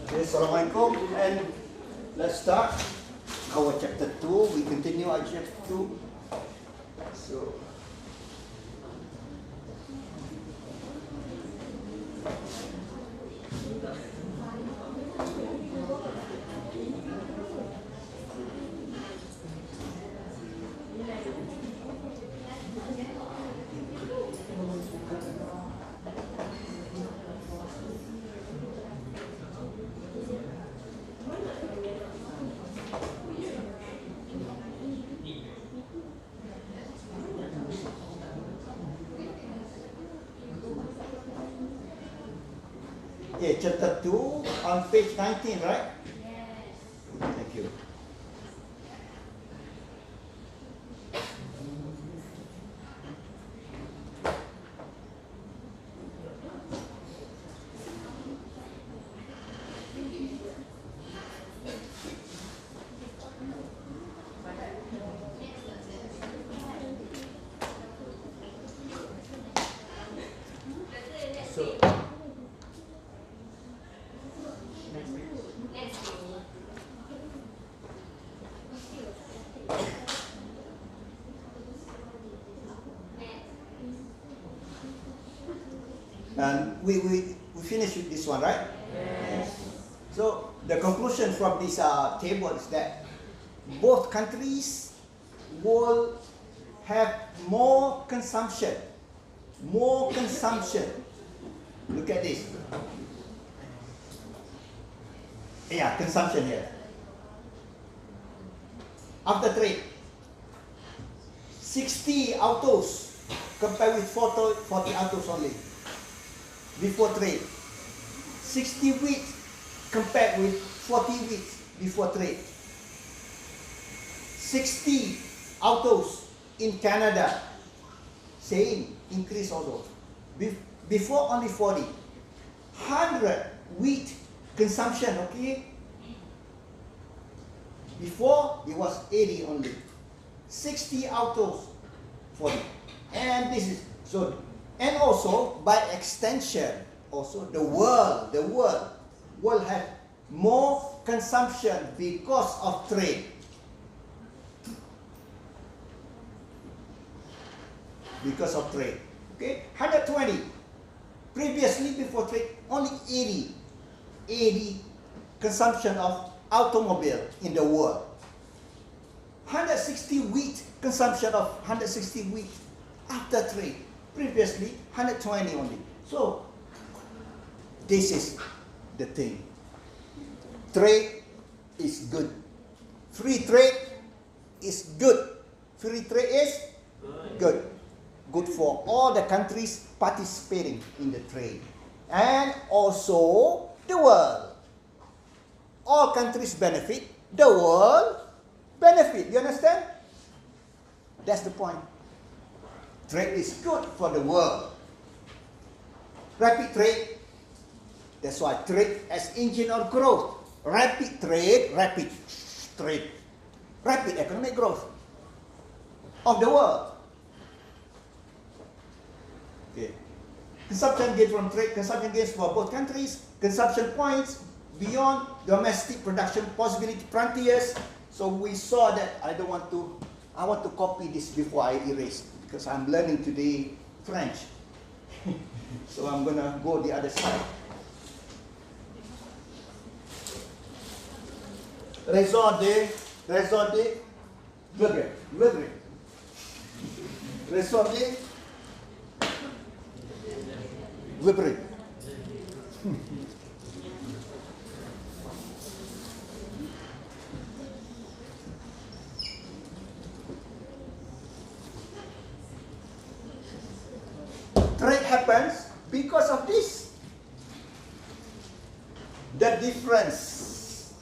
Okay, Assalamualaikum, and let's start our chapter 2. We continue our chapter 2. So, okay, chapter 2 on page 19, right? Yes. Thank you. So, and we finished with this one, right? Yes. So the conclusion from this table is that both countries will have more consumption. More consumption. Look at this. Yeah, consumption here. After trade, 60 autos compared with 40 autos only. Before trade, 60 wheat compared with 40 wheat before trade. 60 autos in Canada, same increase also. Before only 40. 100 wheat consumption, okay? Before it was 80 only. 60 autos, 40. And this is so. And also, by extension, also the world will have more consumption because of trade. Because of trade. Okay? 120. Previously, before trade, only 80. 80 consumption of automobile in the world. 160 wheat consumption of 160 wheat after trade. Previously, 120 only. So, this is the thing. Trade is good. Free trade is good. Free trade is good. Good for all the countries participating in the trade. And also the world. All countries benefit. The world benefit. You understand? That's the point. Trade is good for the world. Rapid trade. That's why trade as engine of growth. Rapid trade, rapid economic growth of the world. Okay. Consumption gains from trade, consumption gains for both countries, consumption points beyond domestic production possibility frontiers. So we saw that I want to copy this before I erase, because I'm learning today French. So I'm gonna go the other side. Raison de, vivre. Raison de, vivre. Trade happens because of this. The difference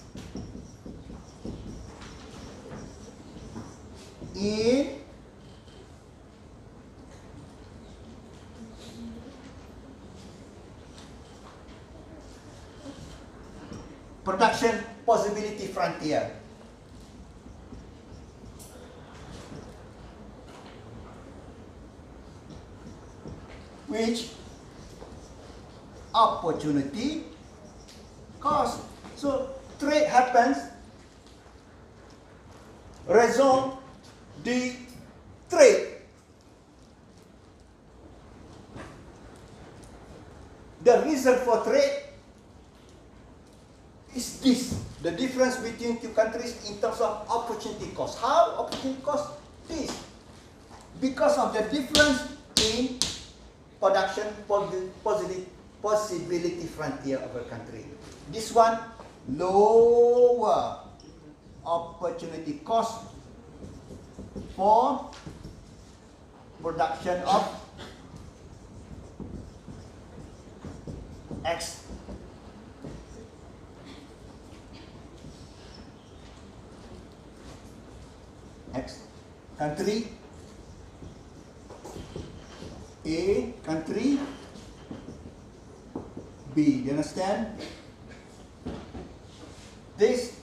in production possibility frontier. Which opportunity cost. So trade happens raison de trade. The reason for trade is this, the difference between two countries in terms of opportunity cost. How opportunity cost? This. Because of the difference in production possibility frontier of a country. This one, lower opportunity cost for production of X. Country A, country B. You understand? This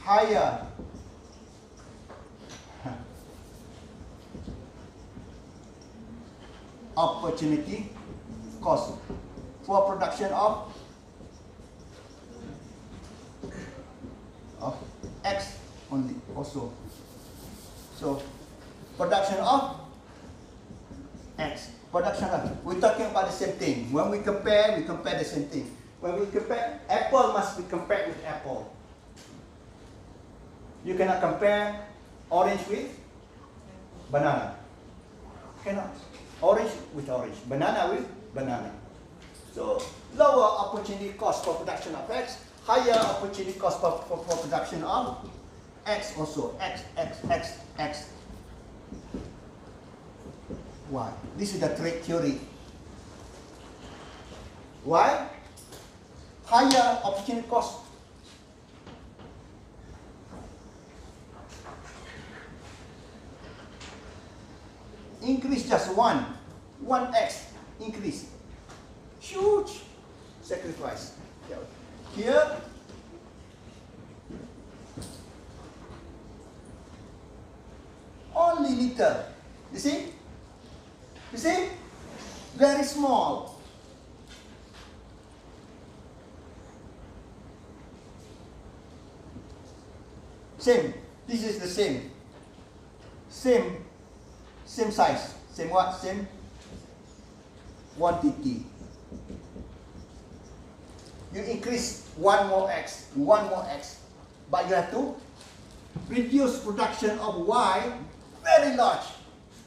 higher opportunity cost for production of X only also. So production of X. Production of, we're talking about the same thing. When we compare the same thing. When we compare, apple must be compared with apple. You cannot compare orange with banana. Cannot. Orange with orange. Banana with banana. So lower opportunity cost for production of X, higher opportunity cost for production of X also. X. Why? This is the trade theory. Why? Higher opportunity cost. Increase just one X increase. Huge sacrifice. Here, only little. You see? You see? Very small. Same. This is the same. Same size. Same what? Same quantity. You increase one more X, but you have to reduce production of Y very large.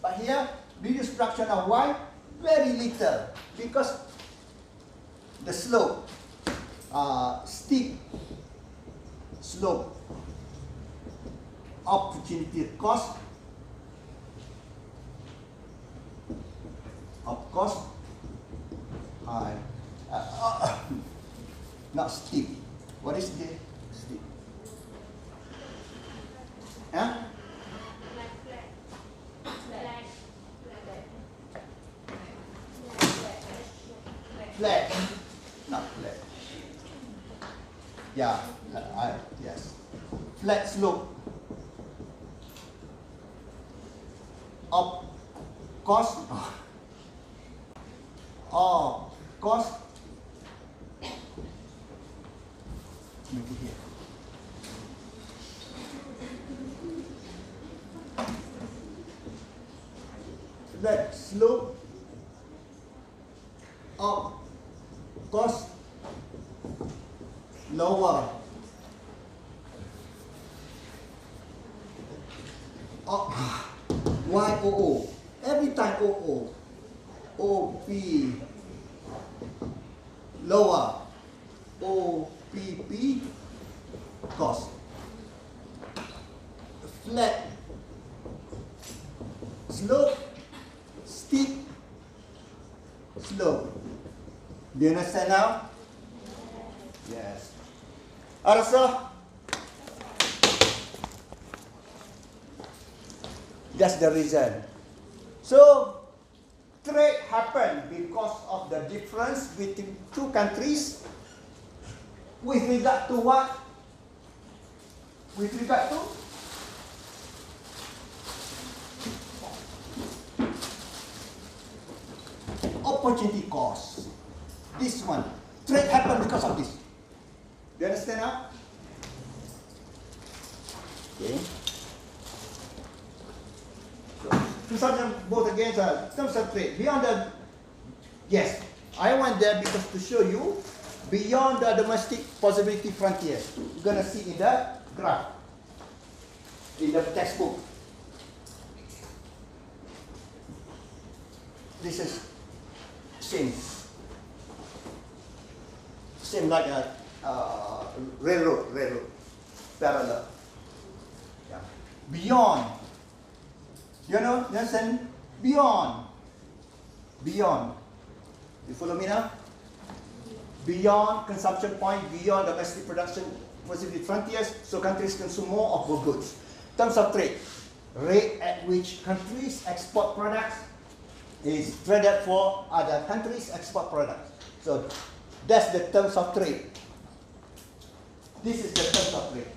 But here, reduce production of Y very little because the slope, steep slope, opportunity cost high. Not steep. What is the steep? Huh? Flat. Not flat. Yeah. Yes. Flat slope of cost. Cost. Make it here. Flat slope of cost lower. YOO. Every time OO. OP lower. OPP cost. Flat slope, steep slope. Do you understand now? Yes. Arasa? That's the reason. So, trade happened because of the difference between two countries with regard to what? With regard to? Opportunity cost. This one. Trade happened because of this. you understand now? Okay. So, consumption both against terms of trade. Beyond the, yes, I went there because to show you beyond the domestic possibility frontiers. You're gonna see in the graph, in the textbook. This is same like a railroad parallel. Yeah. Beyond, you know, you understand? Beyond. You follow me now? Beyond consumption point, beyond domestic production possibility frontiers, so countries consume more of both goods. Terms of trade, rate at which countries export products is traded for other countries' export products. So that's the terms of trade. This is the terms of trade,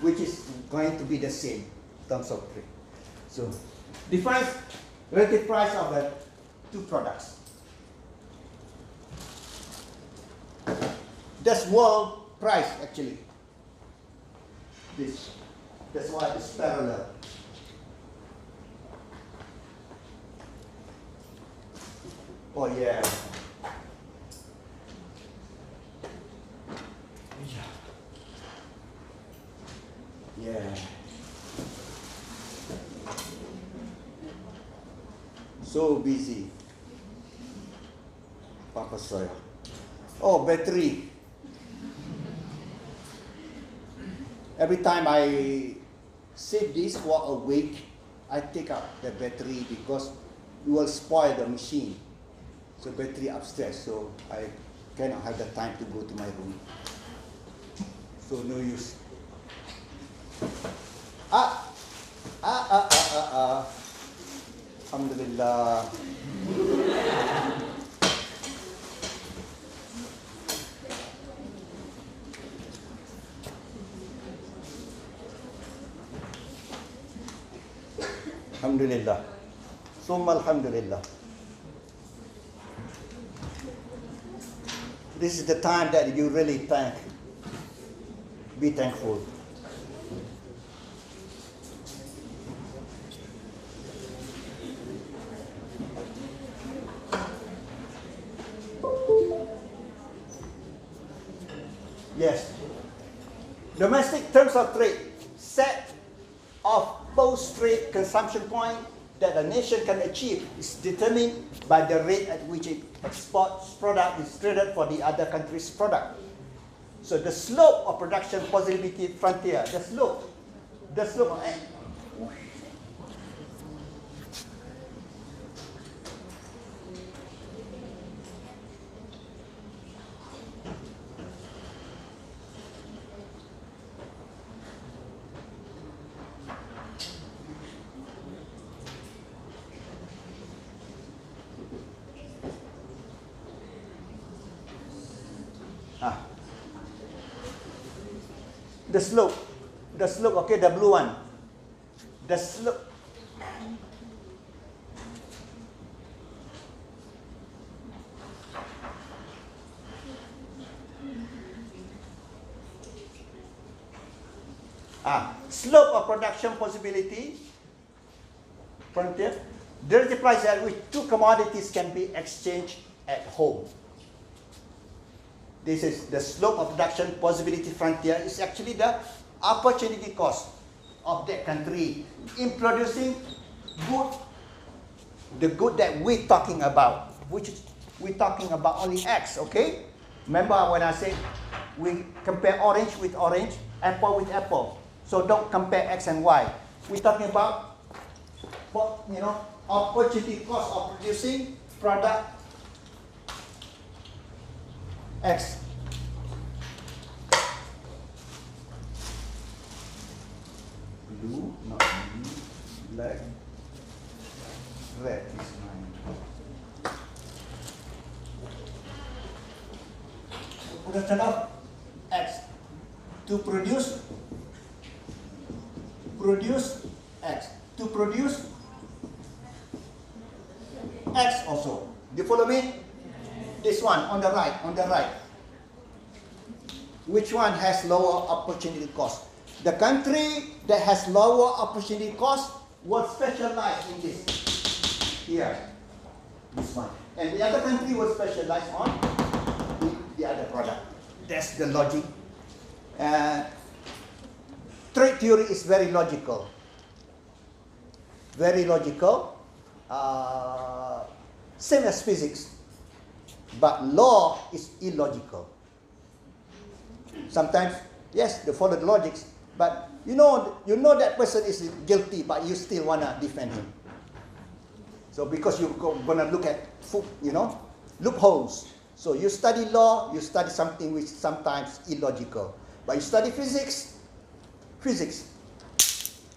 which is going to be the same terms of trade. So defines relative price of the two products. That's world price actually. That's why it's parallel. Oh yeah. Yeah. So busy. Papa saya. Oh, battery. Every time I save this for a week, I take out the battery because it will spoil the machine. So battery upstairs, so I cannot have the time to go to my room. So no use. Alhamdulillah. Alhamdulillah. Summa alhamdulillah. This is the time that you really be thankful. Yes. Domestic terms of trade, set of post-trade consumption point that a nation can achieve is determined by the rate at which it exports product is traded for the other country's product. So the slope of production possibility frontier, the slope of the slope, okay, the blue one. The slope. Slope of production possibility frontier. There is a price at which two commodities can be exchanged at home. This is the slope of production possibility frontier is actually the opportunity cost of that country in producing the good that we're talking about, which is we're talking about only X, okay? Remember when I said we compare orange with orange, apple with apple. So don't compare X and Y. We're talking about, opportunity cost of producing product X. Blue, not blue, black, red is mine. Production of X. To produce X. To produce X also. Do you follow me? This one on the right, which one has lower opportunity cost? The country that has lower opportunity cost will specialize in this. Here, this one. And the other country will specialize on the other product. That's the logic. Trade theory is very logical. Very logical. Same as physics. But law is illogical. Sometimes, yes, they follow the logics, but you know that person is guilty, but you still wanna defend him. So because you're gonna look at, loopholes. So you study law, you study something which is sometimes illogical. But you study physics,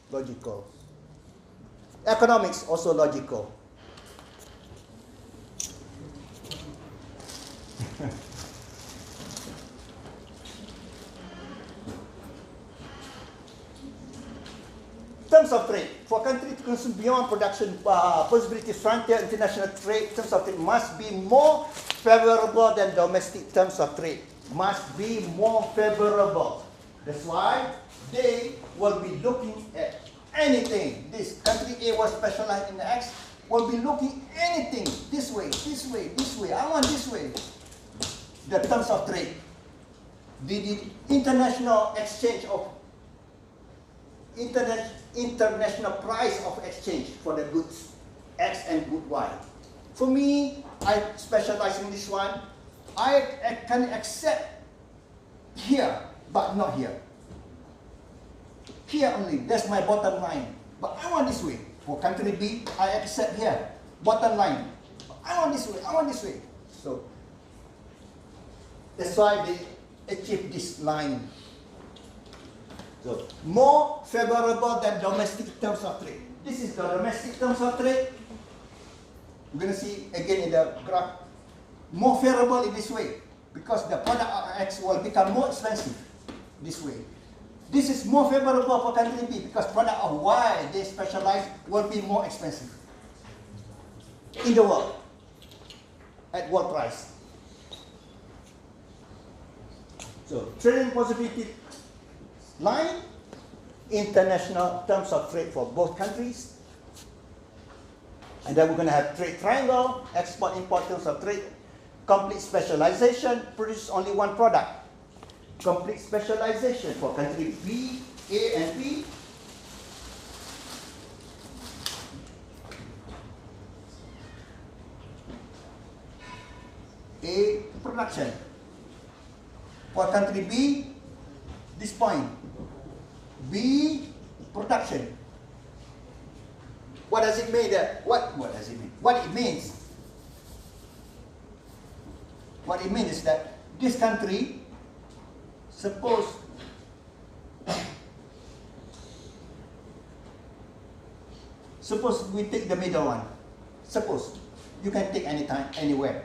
logical. Economics, also logical. Terms of trade. For a country to consume beyond production possibilities, frontier international trade, terms of trade must be more favorable than domestic terms of trade. Must be more favorable. That's why they will be looking at anything. This country A was specialized in X, will be looking anything this way, this way, this way. I want this way. The terms of trade. The international exchange of international price of exchange for the goods X and good Y. For me, I specialize in this one. I can accept here, but not here. Here only, that's my bottom line. But I want this way. For country B, I accept here, bottom line. I want this way, I want this way. So, that's why they achieve this line. So, more favorable than domestic terms of trade. This is the domestic terms of trade. We're going to see again in the graph. More favorable in this way, because the product of X will become more expensive this way. This is more favorable for country B, because product of Y they specialize will be more expensive in the world at world price. So, trading possibility line, international terms of trade for both countries. And then we're going to have trade triangle, export-import terms of trade, complete specialization, produce only one product. Complete specialization for country B, A and B. A, production. For country B, this point. B, production. What does it mean? What does it mean? What it means? What it means is that this country, suppose we take the middle one. Suppose you can take anytime, anywhere.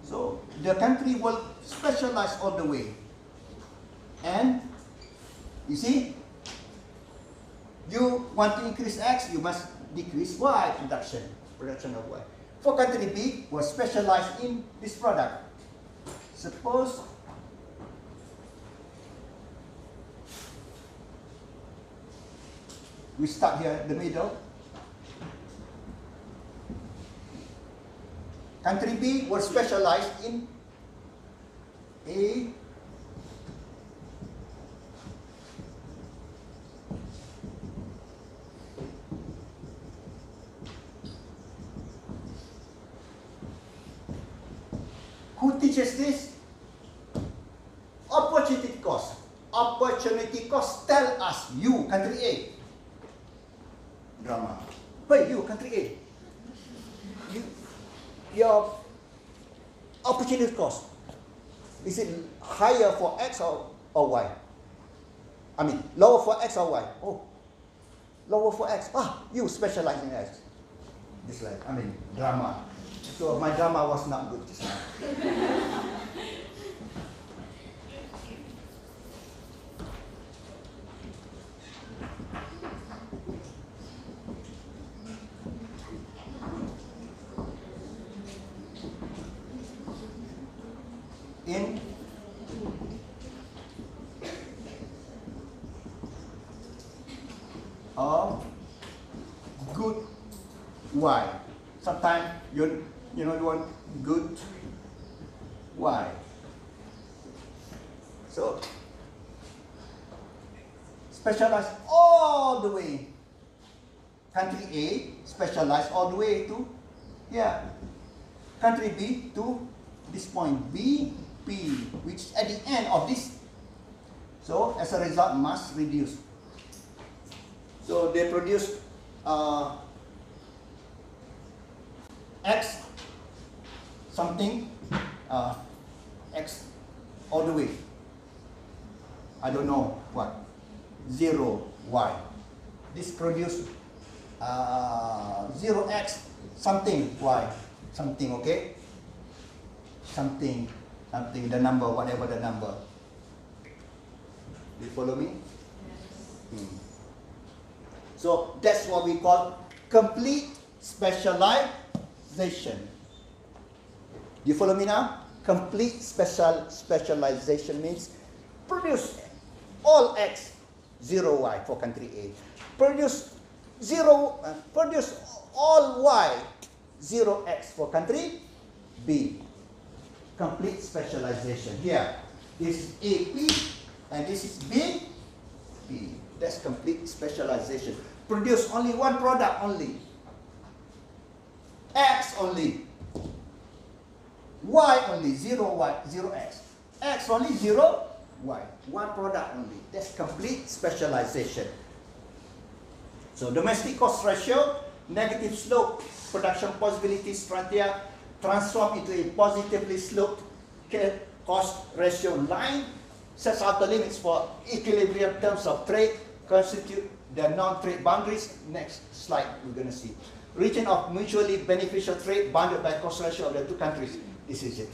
So the country will specialize all the way. And you see, you want to increase X, you must decrease Y production of Y. For country B, will specialize in this product. Suppose we start here in the middle. Country B will specialize in A, who teaches this? Opportunity cost. Opportunity cost tell us, you, country A. Drama. Hey, you, country A. Your opportunity cost, is it higher for X or Y? I mean, lower for X or Y? Oh, lower for X. You specialize in X. This like, drama. So my drama was not good just now. in of good Y. Sometimes you want good Y. So specialize all the way. Country A specialize all the way to here. Country B to this point B, P, which is at the end of this. So as a result, must reduce. So they produce X something, X all the way. I don't know what. 0 Y. This produce 0x something Y. Something, okay? Something, the number, whatever the number. You follow me? Yes. So that's what we call complete specialization. Do you follow me now? Complete specialization means produce all X, 0 Y for country A. Produce all Y, 0x for country B. Complete specialization. Here, this is AP and this is B. That's complete specialization. Produce only one product only. X only. Y only, 0Y, 0x. X only, 0Y. One product only. That's complete specialization. So domestic cost ratio, negative slope, production possibilities frontier, transform into a positively sloped cost ratio line, sets out the limits for equilibrium terms of trade, constitute the non-trade boundaries. Next slide, we're going to see. Region of mutually beneficial trade bounded by cost ratio of the two countries. This is it.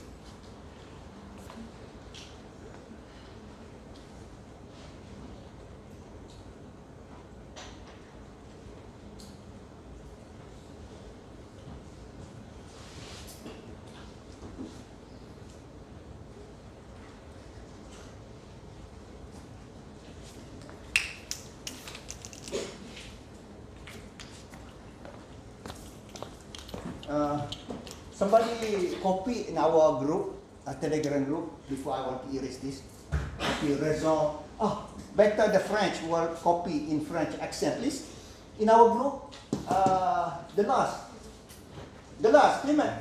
Somebody copy in our group, a Telegram group, before I want to erase this. Copy raison. Oh, better the French will copy in French accent, please. In our group, the last, Clement.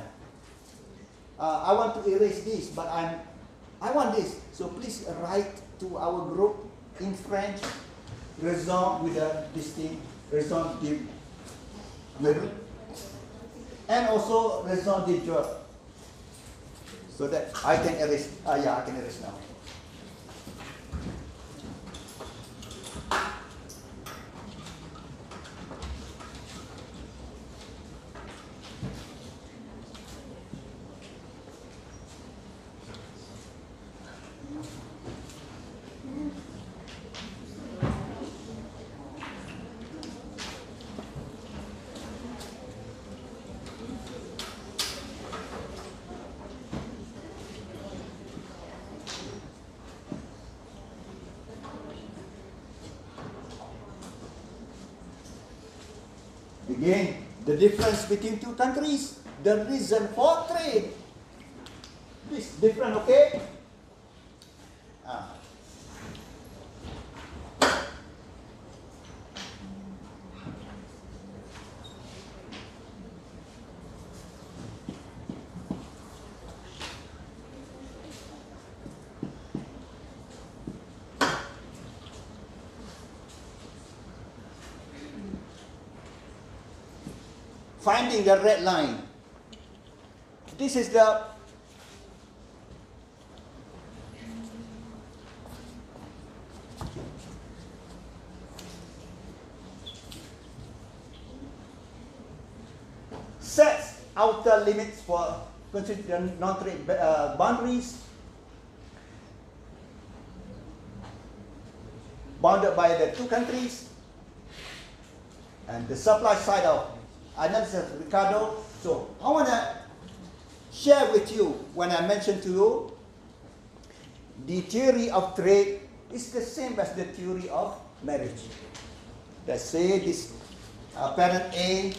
I want to erase this, but I want this. So please write to our group in French, raison with this thing, raison de mérite. And also raison de jour, so that I can erase. Yeah, I can erase now. Again, the difference between two countries, the reason for trade. This different, okay? Finding the red line. This is the sets outer limits for constituent non-trade boundaries bounded by the two countries, and the supply side of analysis of Ricardo. So I want to share with you when I mentioned to you the theory of trade is the same as the theory of marriage. Let's say this parent A,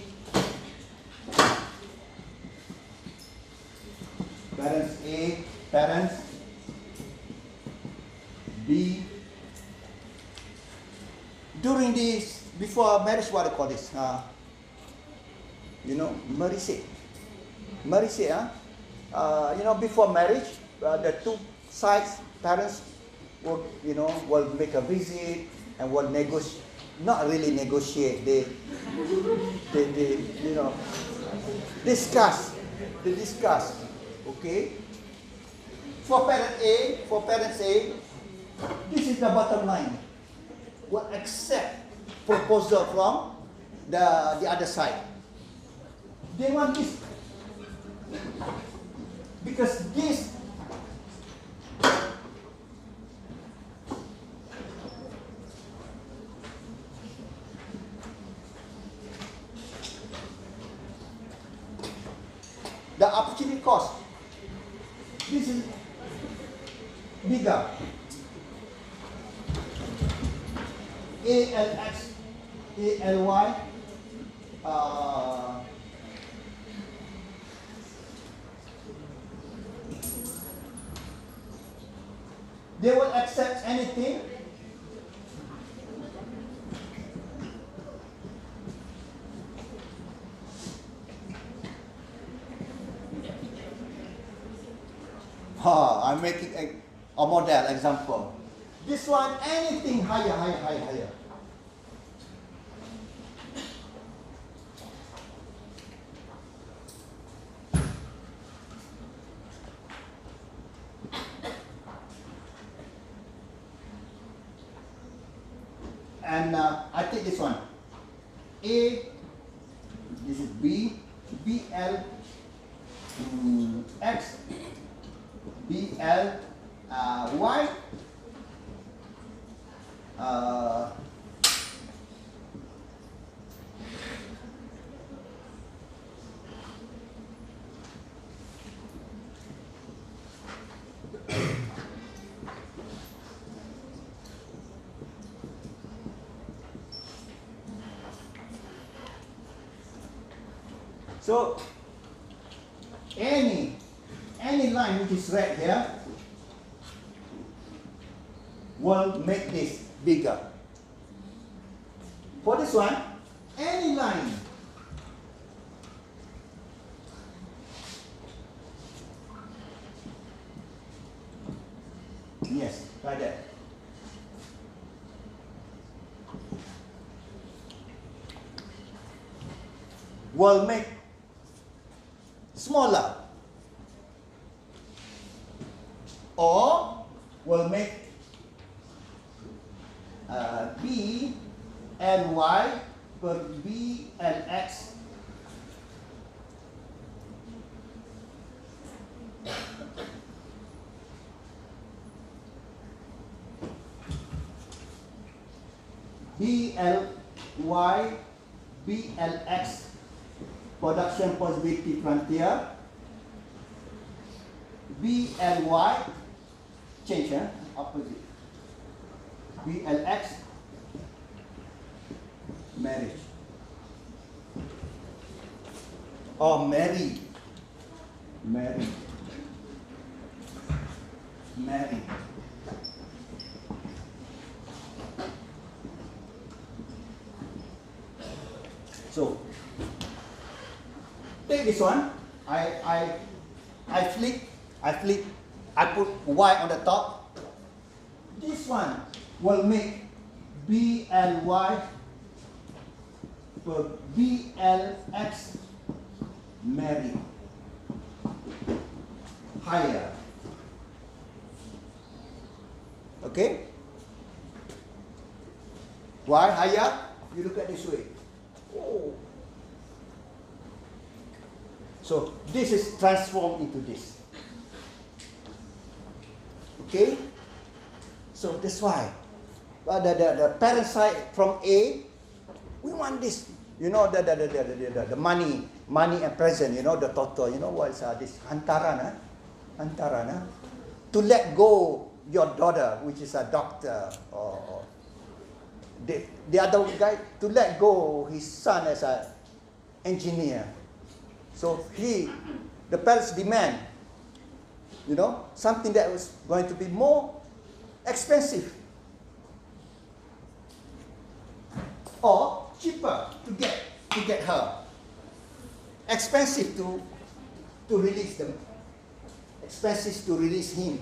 parents B. During this, before marriage, what do you call this? Marriage. Before marriage, the two sides, parents will make a visit and will negotiate. Not really negotiate. They discuss. They discuss. Okay. For parents A, this is the bottom line. Will accept proposal from the other side. They want this because this the opportunity cost. This is bigger. ALX, ALY, they will accept anything I'm making a model example. This one, anything higher. And I take this one. A, this is B, BL, X, BL, Y, so any line which is red here will make this bigger. For this one, any line yes, like that. Will make smaller or will make B and Y per B and X BLY BLX production possibility frontier BLY change opposite BLX marriage or marry. So take this one. I flip. I put Y on the top. This one will make BLY per BLX marry higher. Okay? Why higher? You look at this way. Oh. So this is transformed into this. Okay? So that's why the parent side from A, we want this. The money and present. The total. What is this? Hantaran. To let go your daughter, which is a doctor, or the other guy, to let go his son as an engineer. So the parents demand, something that was going to be more expensive or cheaper to get her. Expensive to release them. Expensive to release him.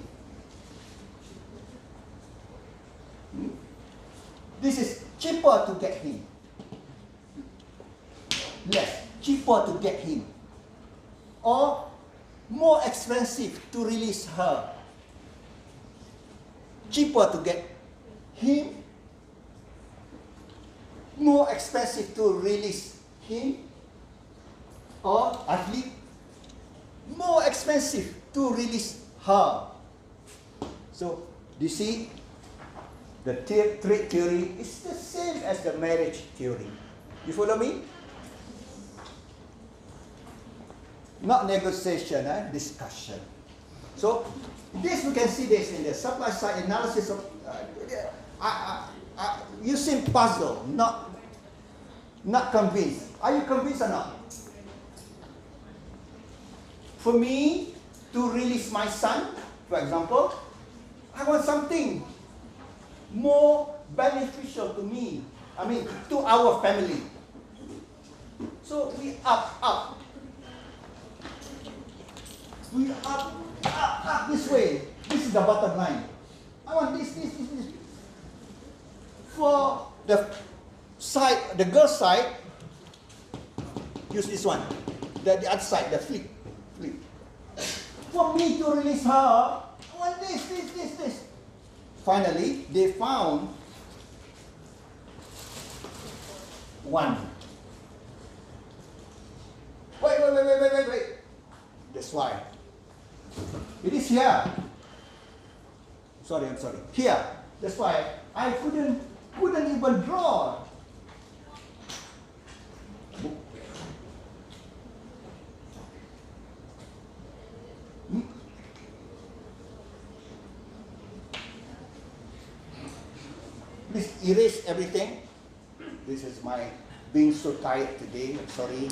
This is cheaper to get him. Less, cheaper to get him. Or more expensive to release her. Cheaper to get him. More expensive to release him. Or actually, more expensive to release her. So, you see, the trade theory is the same as the marriage theory. You follow me? Not negotiation, discussion. So, this we can see this in the supply side analysis of. You seem puzzled, not convinced. Are you convinced or not? For me to release my son, for example, I want something more beneficial to me. To our family. So we up. We up this way. This is the bottom line. I want this. For the side, the girl side, use this one. The other side, the flip. For me to release her, I want this. Finally, they found one. Wait. That's why. It is here. I'm sorry. Here. That's why I couldn't even draw. Please erase everything. This is my being so tired today. I'm sorry.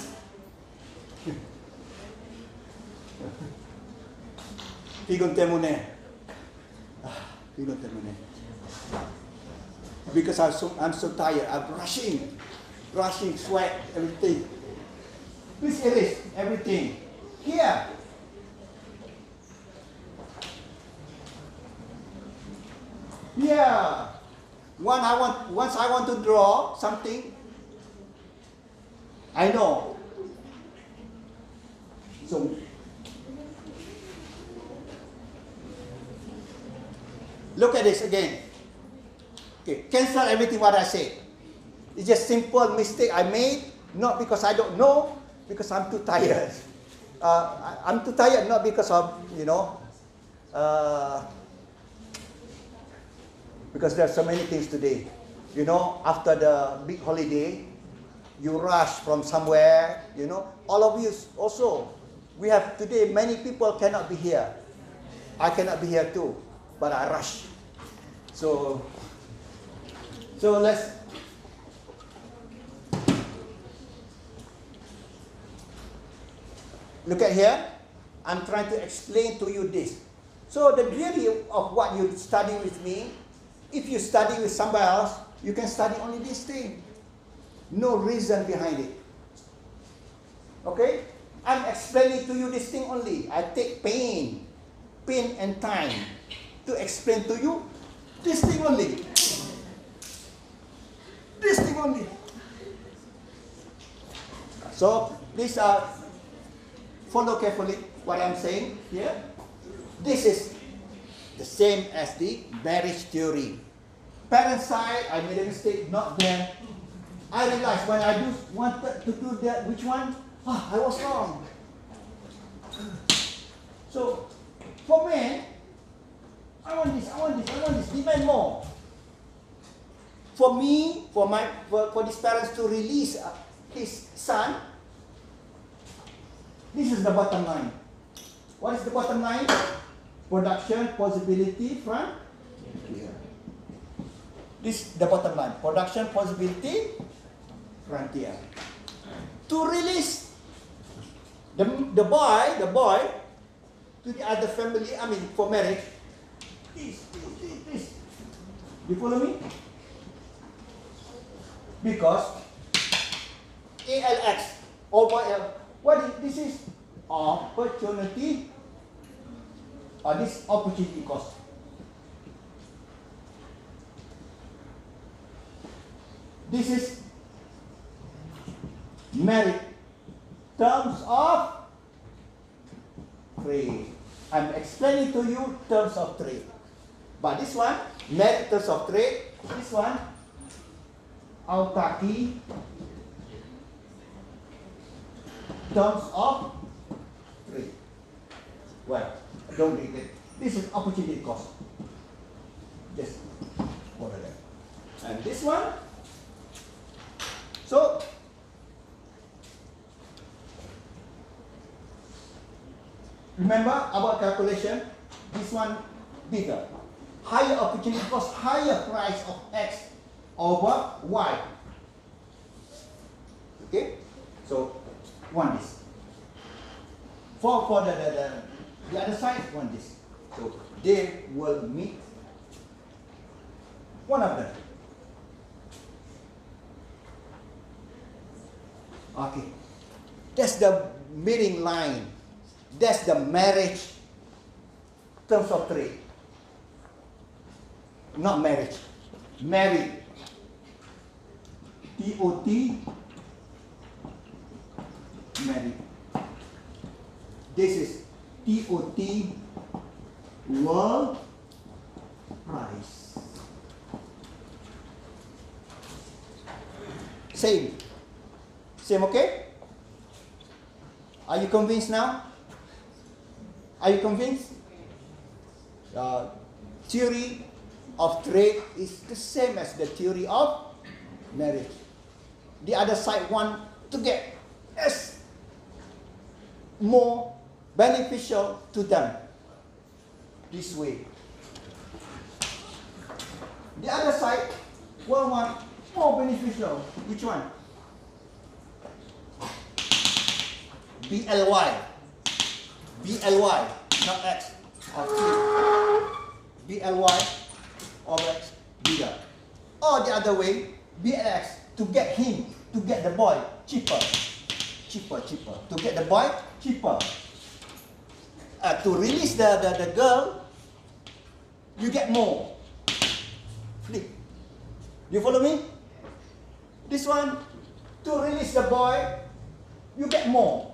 Because I'm so tired. I'm rushing, sweat, everything. Please erase everything. Here. Yeah. Once I want to draw something, I know. So look at this again. Okay, cancel everything what I said. It's just simple mistake I made, not because I don't know, because I'm too tired. I'm too tired not because of, because there are so many things today. After the big holiday, you rush from somewhere, all of you also. We have today, many people cannot be here. I cannot be here too, but I rush. So let's look at here. I'm trying to explain to you this. So the beauty of what you study with me, if you study with somebody else, you can study only this thing. No reason behind it. Okay? I'm explaining to you this thing only. I take pain and time to explain to you this thing only. This thing only. So please follow carefully what I'm saying here. This is the same as the marriage theory. Parent side, I made a mistake, not there. I realized when I wanted to do that, which one? I was wrong. So, for men, I want this, demand more. For me, for these parents to release his son, this is the bottom line. What is the bottom line? Production possibility frontier. This the bottom line. Production possibility frontier. To release the boy to the other family, I mean for marriage. This. You follow me? Because ALX over L. What is this? Is opportunity, or this opportunity cost. This is merit terms of trade. I'm explaining to you terms of trade. But this one, merit terms of trade. This one, autarky terms of trade. Well, don't read it. This is opportunity cost. Just follow that. And this one. So, remember about calculation, this one bigger. Higher opportunity cost, higher price of X over Y. Okay? So, one this. For the other side, one this. So, they will meet one of them. Okay. That's the meeting line. That's the marriage terms of trade. Not marriage. Married. T-O-T. Married. This is T-O-T world price. Same. Same, okay? Are you convinced now? Are you convinced? Theory of trade is the same as the theory of marriage. The other side want to get as more beneficial to them this way. The other side will want more beneficial. Which one? BLY, not X or T. BLY or X bigger. Or the other way, BLX to get him, to get the boy cheaper. To get the boy cheaper. To release the girl, you get more. Flip. You follow me? This one, to release the boy, you get more.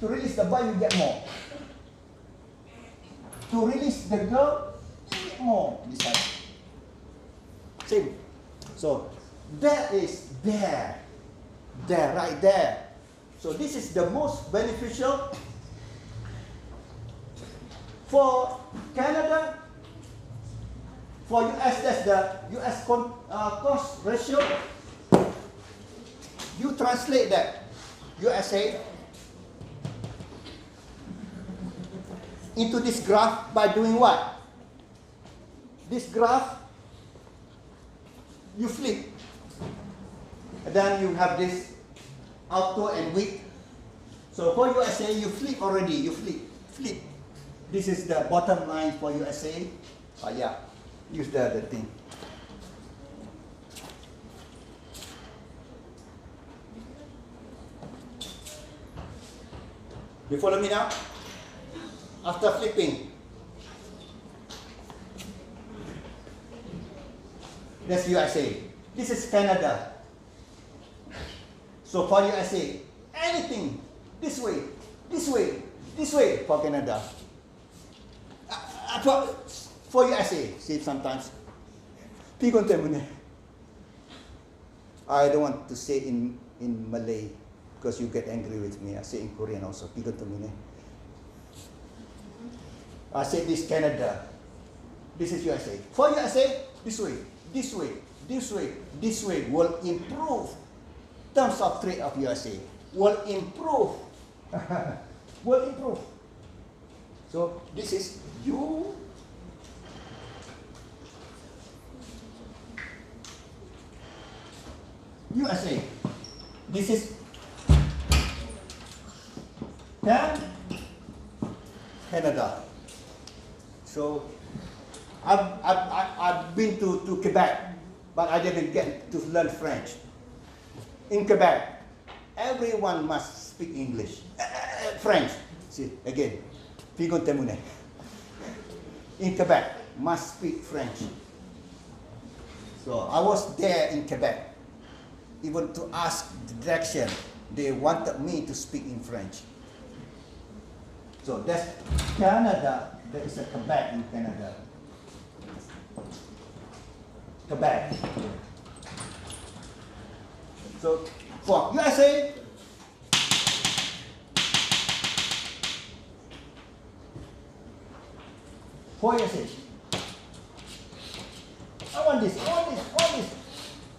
To release the boy, you get more. To release the girl, you get more. This side. Same. So, that is there. There, right there. So, this is the most beneficial for Canada. For US, that's the US cost ratio. You translate that. USA into this graph by doing what? This graph, you flip. And then you have this auto and width. So for USA, you flip already. You flip. This is the bottom line for USA. Yeah, use the thing. You follow me now? After flipping, that's USA. This is Canada. So for USA, anything this way for Canada. For USA, see sometimes. I don't want to say in Malay because you get angry with me. I say in Korean also. I say this Canada. This is USA. For USA, this way will improve terms of trade of USA. Will improve. So this is you. USA. This is Canada. So I've been to Quebec, but I didn't get to learn French. In Quebec, everyone must speak English, French. See again, Pigon Temune. In Quebec, must speak French. So I was there in Quebec. Even to ask the direction, they wanted me to speak in French. So that's Canada. There is a Quebec in Canada. Quebec. So for USA, for USA, I want this, I want this, I want this.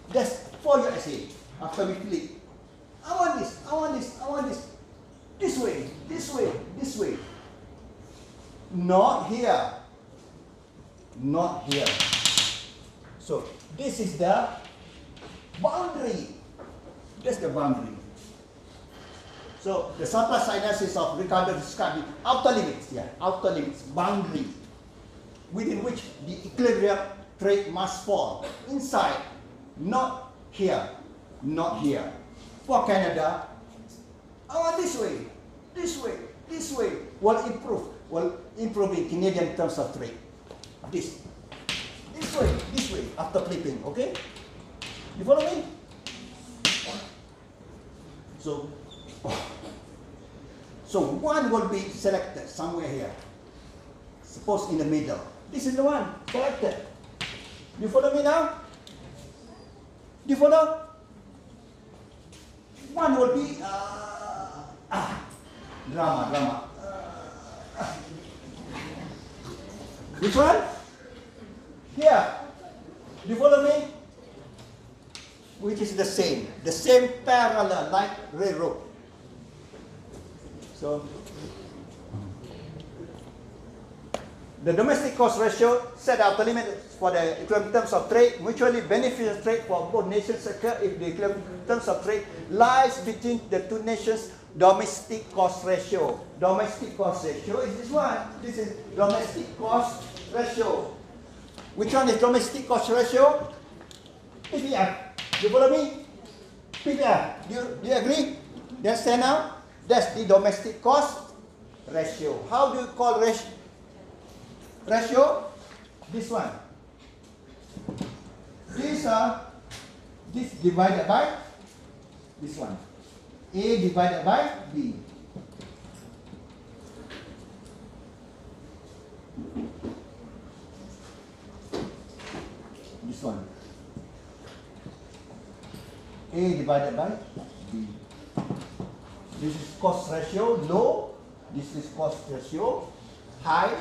That's for USA. After we flip, I want this, I want this, I want this. This way, this way, this way. Not here. Not here. So this is the boundary. That's the boundary. So the surplus sinuses of Ricardo described the outer limits, outer limits, boundary, within which the equilibrium trait must fall. Inside, not here, not here. For Canada, I want this way, this way, this way. Will improve in Canadian terms of trade. This way, after flipping, okay? You follow me? So one will be selected somewhere here. Suppose in the middle. This is the one selected. You follow me now? Do you follow? One will be drama. Which one? Here. Do you follow me? Which is the same parallel like railroad. So the domestic cost ratio set out the limit for the equilibrium terms of trade. Mutually beneficial trade for both nations occur if the equilibrium terms of trade lies between the two nations' domestic cost ratio. Domestic cost ratio is this one. This is domestic cost ratio. Which one is domestic cost ratio? PPR. You follow me? PPR. Do you agree? Do you understand now? That's the domestic cost ratio. How do you call ratio? This one. This divided by this one. A divided by B. This one. A divided by B. This is cost ratio low. This is cost ratio high.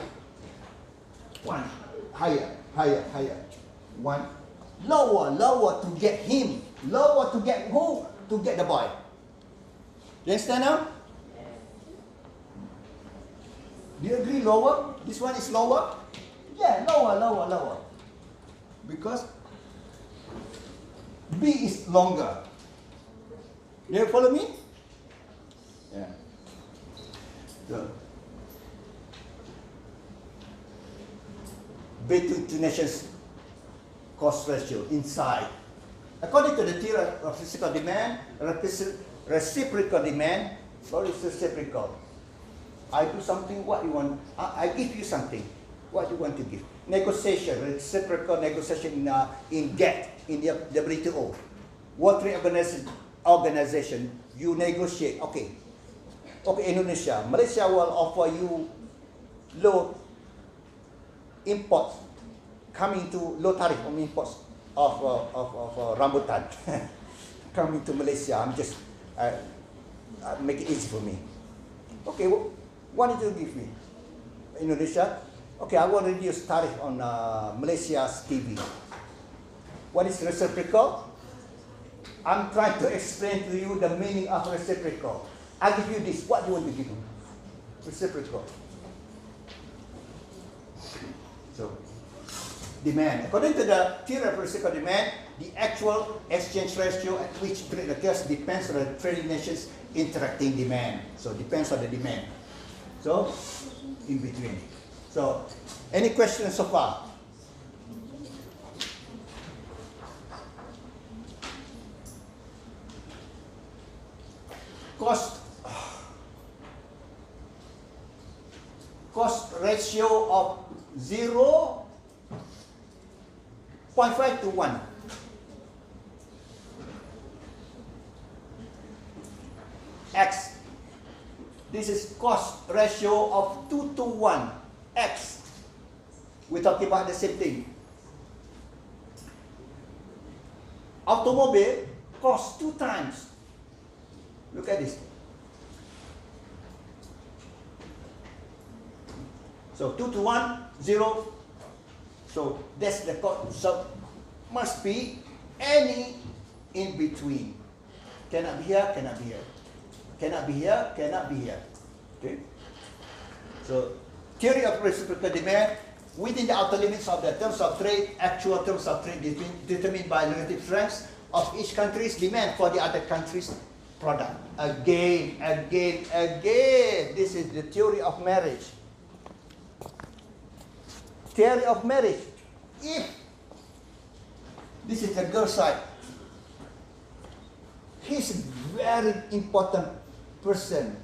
One higher. One lower to get him. Lower to get who? To get the boy. You understand now? Do you agree lower? This one is lower? Yeah, lower. Because B is longer. Do you follow me? Yeah. So, between two nations cost ratio inside. According to the theory of physical demand, reciprocal demand, what is reciprocal? I do something, what you want, I give you something, what you want to give. Negotiation, reciprocal negotiation in GATT, in the WTO. World Trade Organization, you negotiate, okay, Indonesia, Malaysia will offer you low imports, coming to low tariff on imports of rambutan coming to Malaysia. I'm just make it easy for me. Okay, what did you give me? Indonesia. Okay, I will reduce tariff on Malaysia's TV. What is reciprocal? I'm trying to explain to you the meaning of reciprocal. I give you this. What do you want to give me? Reciprocal. So, demand. According to the theory of reciprocal demand, the actual exchange ratio at which trade occurs depends on the trading nations interacting demand. So, depends on the demand. So, in between. So, any questions so far? Cost ratio of 0.5 to 1. X. This is cost ratio of 2 to 1. X. We're talking about the same thing. Automobile costs 2 times. Look at this. So 2 to 1, 0. So that's the cost. So must be any in between. Cannot be here, cannot be here. Cannot be here, cannot be here. Okay? So theory of reciprocal demand within the outer limits of the terms of trade, actual terms of trade determined by relative strengths of each country's demand for the other country's product. Again. This is the theory of marriage. Theory of marriage. If this is the girl side, he's a very important person.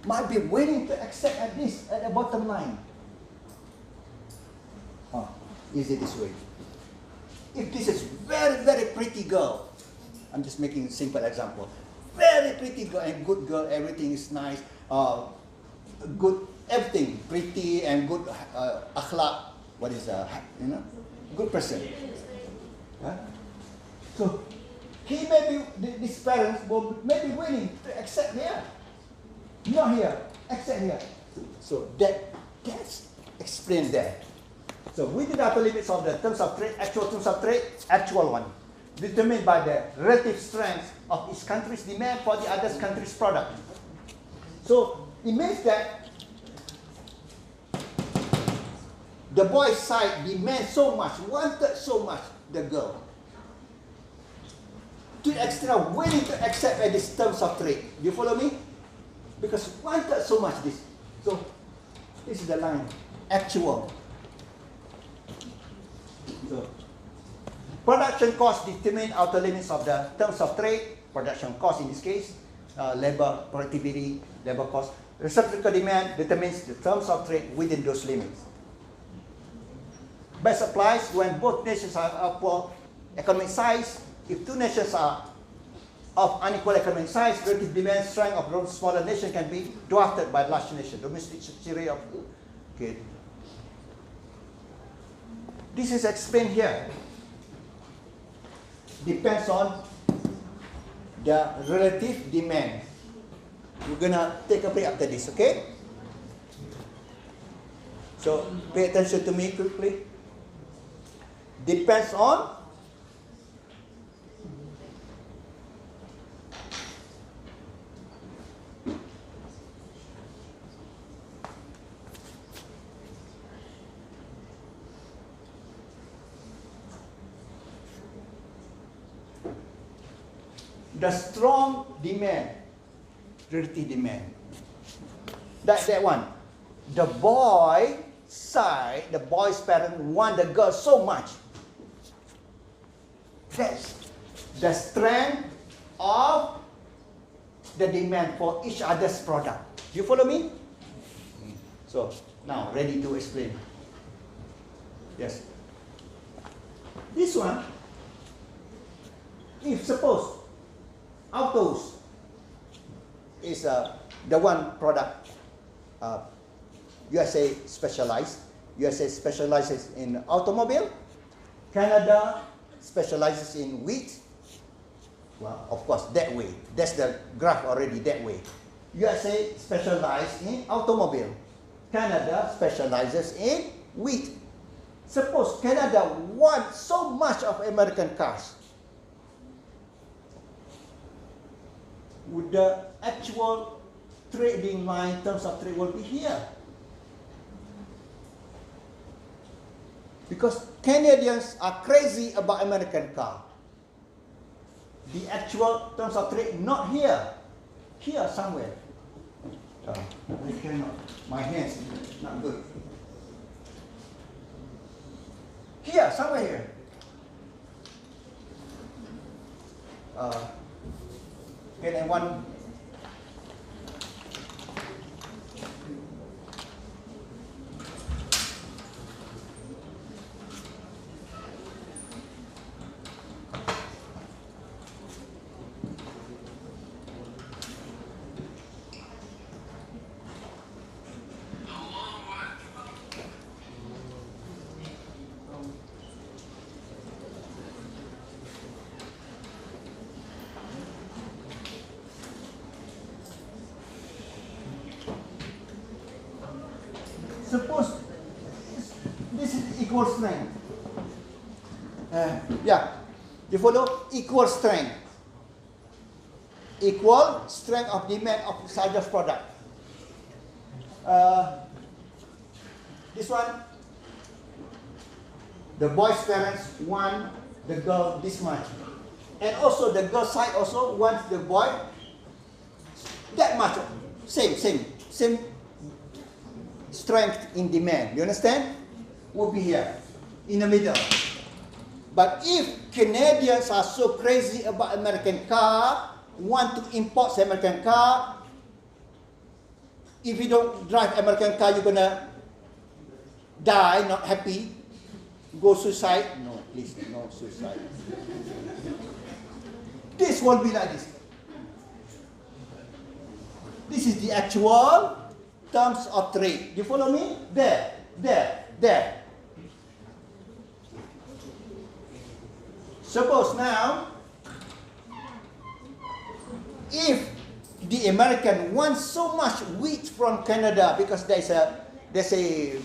Might be willing to accept at this, at the bottom line. Oh, is it this way? If this is very, very pretty girl, I'm just making a simple example. Very pretty girl and good girl, everything is nice. Good, everything, pretty and good akhlaq. What is good person? Huh? So he may be, these parents may be willing to accept here, not here, accept here. So that's explained there. So within the upper limits of the terms of trade, actual one, determined by the relative strength of each country's demand for the other country's product. So it means that the boy's side demands so much, wanted so much, the girl, to the extent willing to accept at these terms of trade. You follow me? Because wanted so much this. So this is the line, actual. So production cost determine outer limits of the terms of trade. Production cost in this case, labor, productivity, labor cost. Reciprocal demand determines the terms of trade within those limits. Best applies when both nations are of equal economic size. If two nations are of unequal economic size, relative demand strength of the smaller nation can be dwarfed by large nation. Domestic theory of okay. This is explained here. Depends on the relative demand. We're gonna take a break after this, okay? So pay attention to me quickly. Depends on the strong demand, relative demand. That one. The boy side, the boy's parent want the girl so much. That's the strength of the demand for each other's product. You follow me? So now ready to explain. Yes. This one, if suppose autos is the one product USA specialized. USA specializes in automobile. Canada specializes in wheat. Well, of course, that way. That's the graph already, that way. USA specializes in automobile. Canada specializes in wheat. Suppose Canada wants so much of American cars. Would the actual trading line, terms of trade will be here. Because Canadians are crazy about American car. The actual terms of trade not here. Here somewhere. I cannot. My hands not good. Here, somewhere here. Okay, then one. Suppose this is equal strength. Yeah, you follow? Equal strength. Equal strength of demand of Cyber's product. This one, the boy's parents want the girl this much. And also the girl side also wants the boy that much. Same strength in demand. You understand? Will be here in the middle. But if Canadians are so crazy about American car, want to import American car, if you don't drive American car, you're gonna die, not happy, go suicide. No, please, no suicide. This will be like this. This is the actual terms of trade. You follow me? There. Suppose now, if the American wants so much wheat from Canada because there's a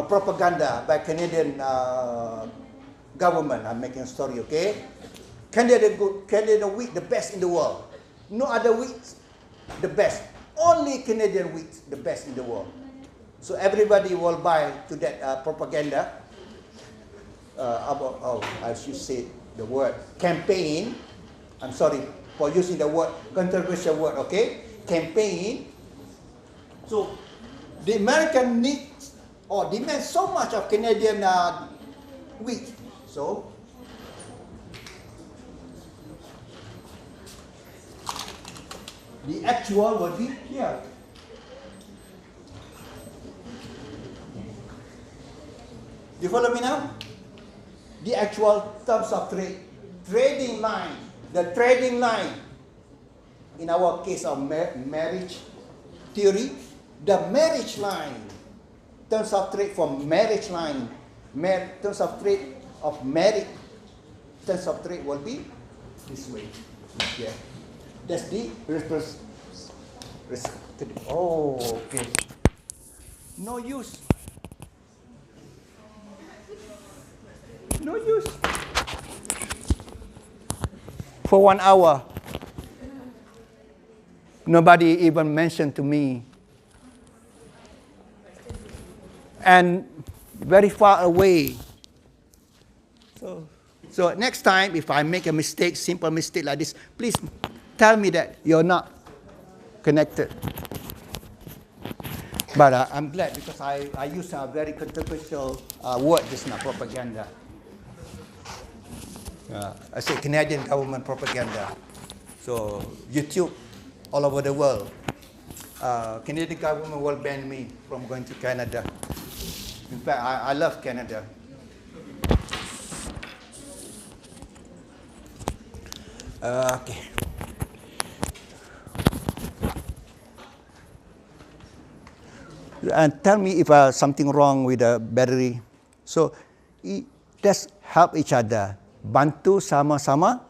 propaganda by Canadian government. I'm making a story, okay? Canada wheat the best in the world. No other wheat the best. Only Canadian wheat the best in the world. So everybody will buy to that propaganda I should say the word campaign. I'm sorry for using the word controversial word, okay? Campaign. So the American needs or demands so much of Canadian wheat. So the actual will be here. You follow me now? The actual terms of trade. Trading line. The trading line. In our case of marriage theory, the marriage line. Terms of trade for marriage line. Terms of trade of marriage. Terms of trade will be this way. Yeah. That's the okay. No use. No use. For 1 hour, nobody even mentioned to me. And very far away. So next time, if I make a mistake, simple mistake like this, please tell me that you're not connected. But I'm glad because I use a very controversial word, just not propaganda. I say Canadian government propaganda. So YouTube all over the world. Canadian government will ban me from going to Canada. In fact, I love Canada. Okay. And tell me if something wrong with the battery. So let's help each other. Bantu sama-sama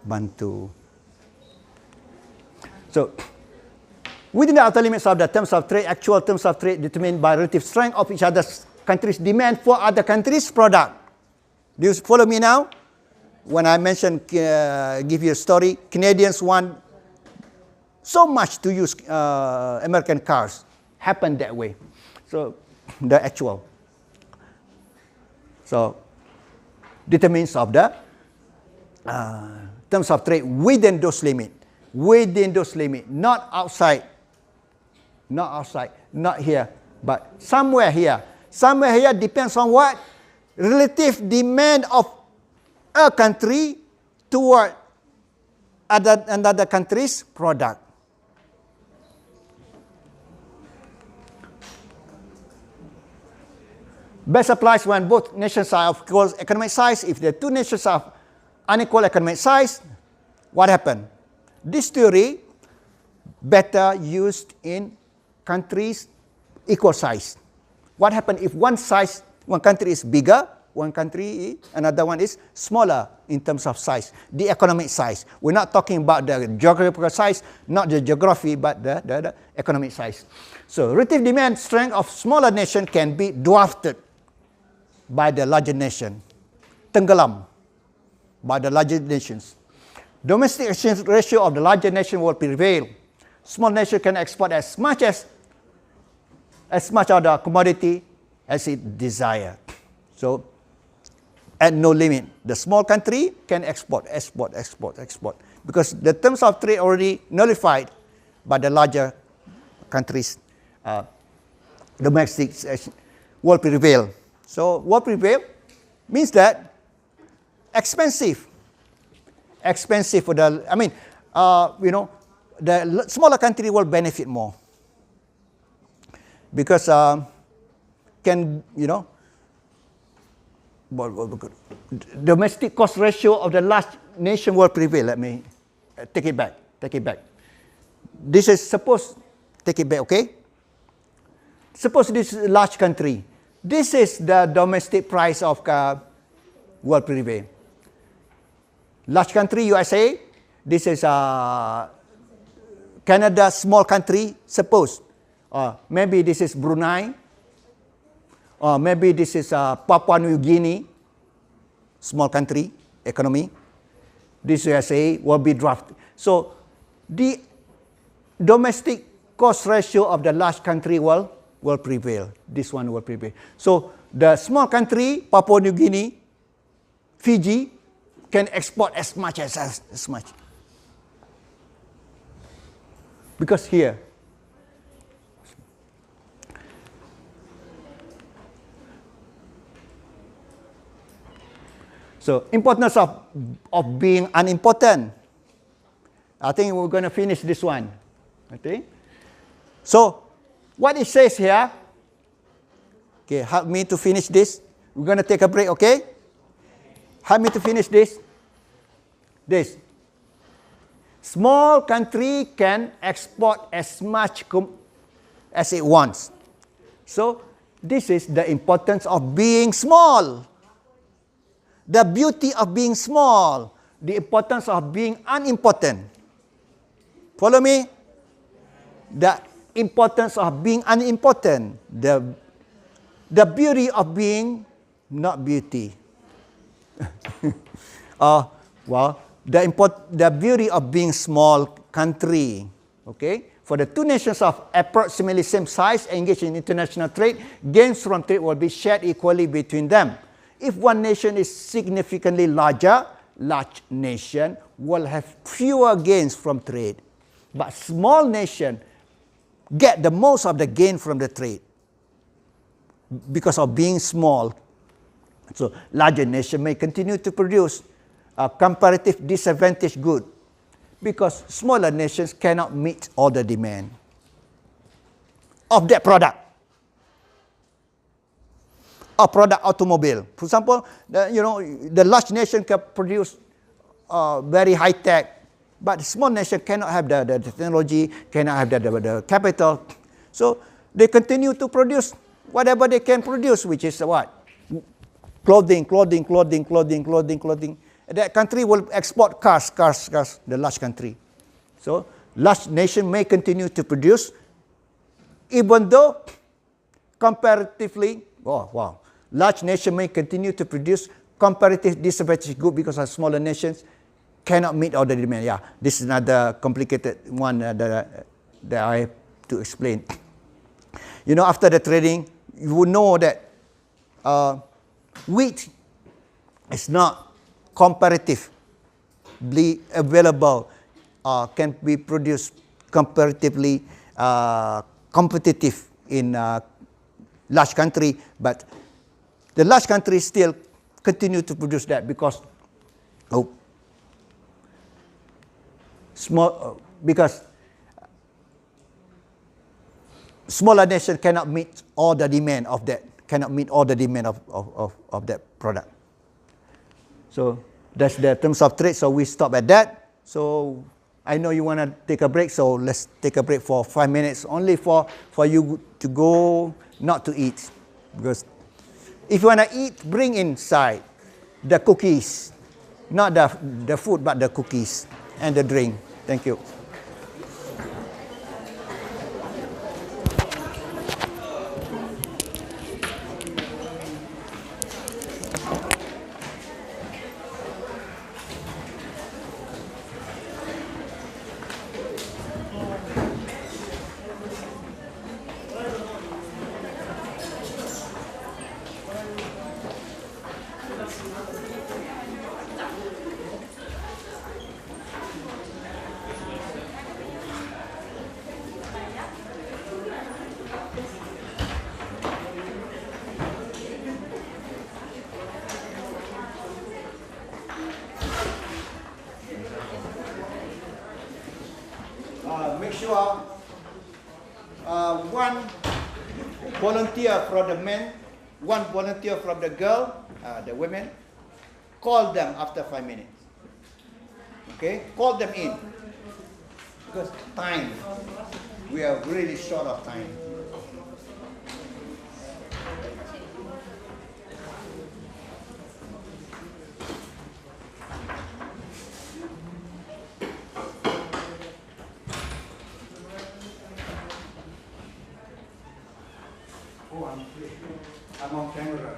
bantu. So within the outer limits of the terms of trade, actual terms of trade determined by relative strength of each other's countries' demand for other countries' product. Do you follow me now? When I mentioned, give you a story, Canadians want so much to use American cars. Happened that way. So the actual. So determines of the terms of trade within those limits. Within those limits, not outside. Not outside, not here, but somewhere here. Somewhere here depends on what? Relative demand of a country toward another country's product. Best applies when both nations are of equal economic size. If the two nations are unequal economic size, what happened? This theory better used in countries equal size. What happens if one country is bigger, another one is smaller in terms of size, the economic size. We're not talking about the geographical size, not the geography, but the economic size. So relative demand strength of smaller nation can be dwarfed by the larger nation, tenggelam by the larger nations. Domestic exchange ratio of the larger nation will prevail. Small nation can export as much of the commodity as it desires. So, at no limit, the small country can export. Because the terms of trade already nullified by the larger countries. Domestic will prevail. So, will prevail means that expensive for the, the smaller country will benefit more. Because domestic cost ratio of the large nation will prevail. Let me take it back. This is take it back, okay? Suppose this is a large country. This is the domestic price of will prevail. Large country, USA. This is Canada, small country, suppose. Maybe this is Brunei, or maybe this is Papua New Guinea, small country, economy. This USA will be drafted. So the domestic cost ratio of the large country will prevail. This one will prevail. So the small country, Papua New Guinea, Fiji, can export as much. Because here, so importance of being unimportant. I think we're going to finish this one. Okay. So what it says here. Okay, help me to finish this. We're going to take a break. Okay. Help me to finish this. Small country can export as much as it wants. So this is the importance of being small. The beauty of being small, the importance of being unimportant. Follow me? The importance of being unimportant. The beauty of being not beauty. The beauty of being small country. Okay? For the two nations of approximately same size engaged in international trade, gains from trade will be shared equally between them. If one nation is significantly large nation will have fewer gains from trade. But small nation get the most of the gain from the trade because of being small. So larger nation may continue to produce a comparative disadvantage good because smaller nations cannot meet all the demand of that product. A product automobile. For example, the large nation can produce very high tech, but the small nation cannot have the technology, cannot have the capital. So they continue to produce whatever they can produce, which is what? Clothing. That country will export cars, the large country. So large nation may continue to produce, even though comparatively, large nation may continue to produce comparative disadvantage good because of smaller nations cannot meet all the demand. Yeah, this is another complicated one that I have to explain. You know, after the trading, you will know that wheat is not comparatively available, can be produced comparatively competitive in large country, but the large countries still continue to produce that because smaller nation cannot meet all the demand of that, of that product. So that's the terms of trade. So we stop at that. So I know you want to take a break, so let's take a break for 5 minutes, only for you to go, not to eat. Because if you want to eat, bring inside the cookies, not the food, but the cookies and the drink. Thank you. Make sure one volunteer from the men, one volunteer from the girl, the women, call them after 5 minutes. Okay, call them in because time, we are really short of time. I'm on camera.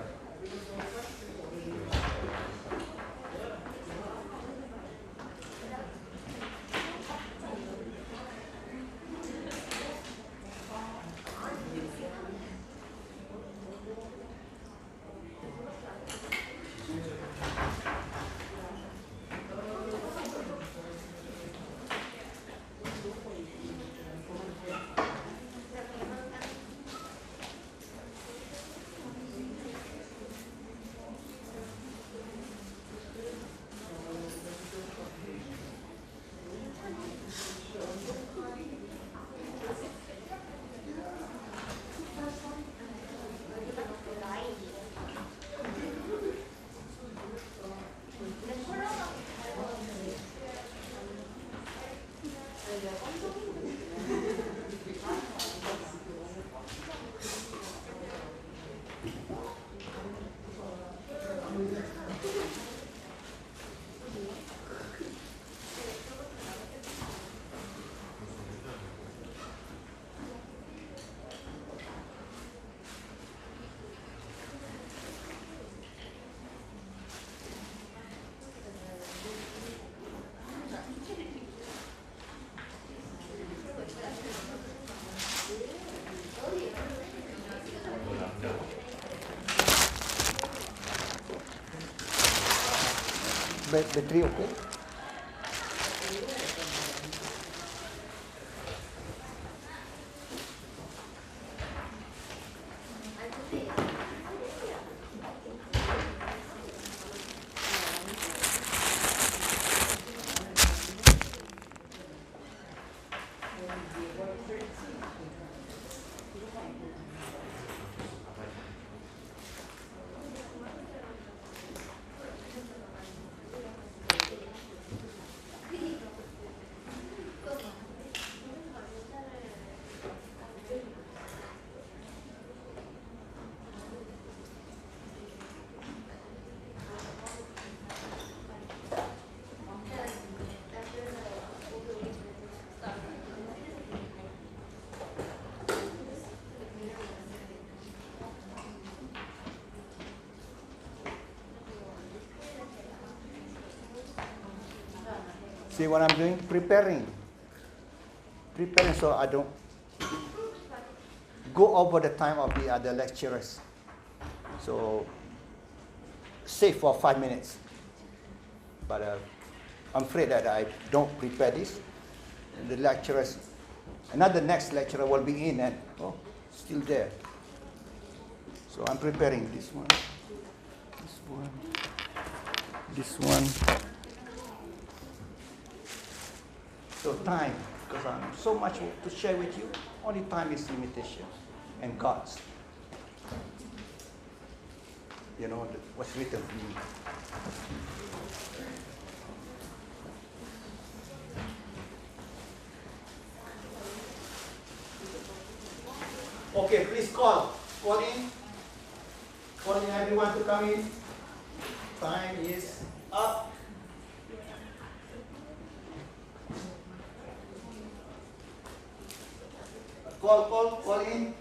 Battery okay? See what I'm doing? Preparing so I don't go over the time of the other lecturers. So save for 5 minutes. But I'm afraid that I don't prepare this. And the lecturers, another next lecturer will be in and, oh, still there. So I'm preparing this one, this one. So time, because I'm so much to share with you, only time is limitation, and God's. You know, what's written for me. Okay, please call in everyone to come in. Time is up. Call in.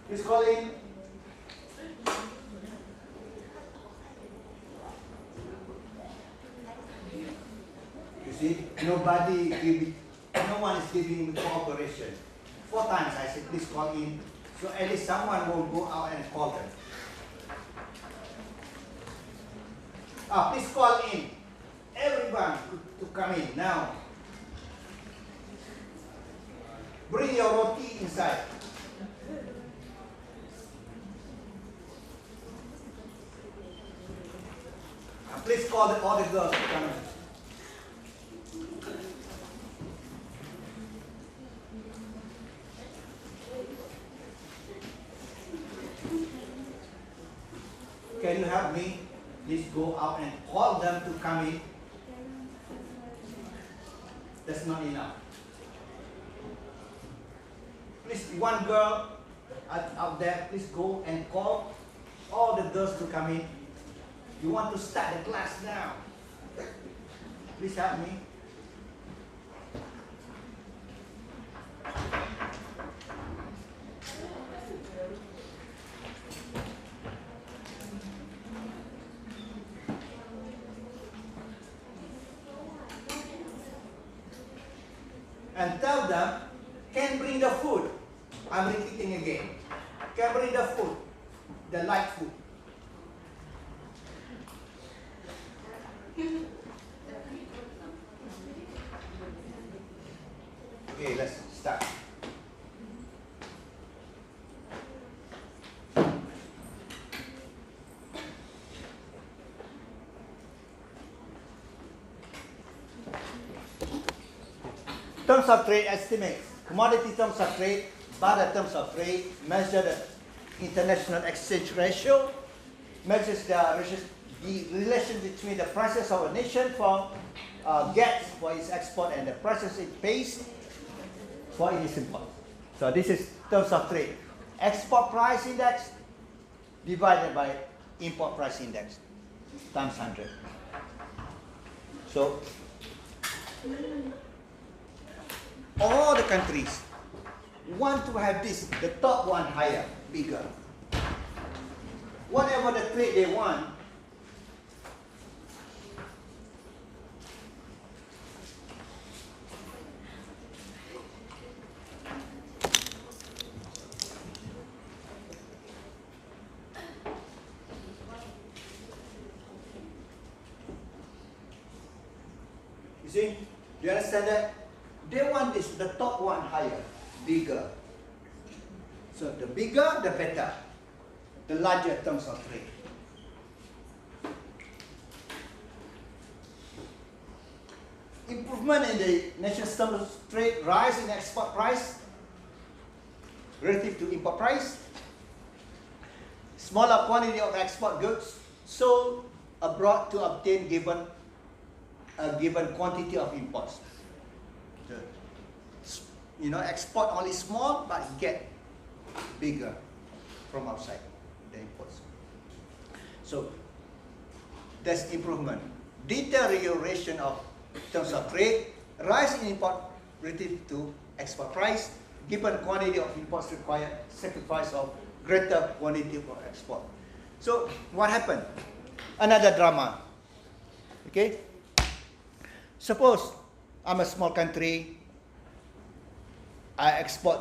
Please call in. You see, no one is giving cooperation. 4 times I said, please call in. So at least someone will go out and call them. Please call in. Everyone to come in now. Bring your roti inside. Please call all the girls to come in. Can you help me? Please go out and call them to come in. That's not enough. Please, one girl out there, please go and call all the girls to come in. You want to start the class now. Please help me. And tell them, can bring the food. I'm repeating again. Can bring the food, the light food. Okay, let's start. Terms of trade estimates. Commodity terms of trade, barter terms of trade, measure the international exchange ratio, measures the relation between the prices of a nation for gets for its export and the prices it pays for its import. So this is terms of trade. Export price index divided by import price index times 100. So all the countries want to have this, the top one higher, bigger. Whatever the trade they want, you see, do you understand that? They want this, the top one higher, bigger. So the bigger, the better. The larger terms of trade. Improvement in the nation's terms of trade, rise in export price relative to import price. Smaller quantity of export goods sold abroad to obtain given a given quantity of imports. So, export only small but get bigger from outside the imports. So that's improvement. Deterioration of terms of trade, rise in import relative to export price, given quantity of imports required, sacrifice of greater quantity for export. So what happened? Another drama. Okay? Suppose I'm a small country, I export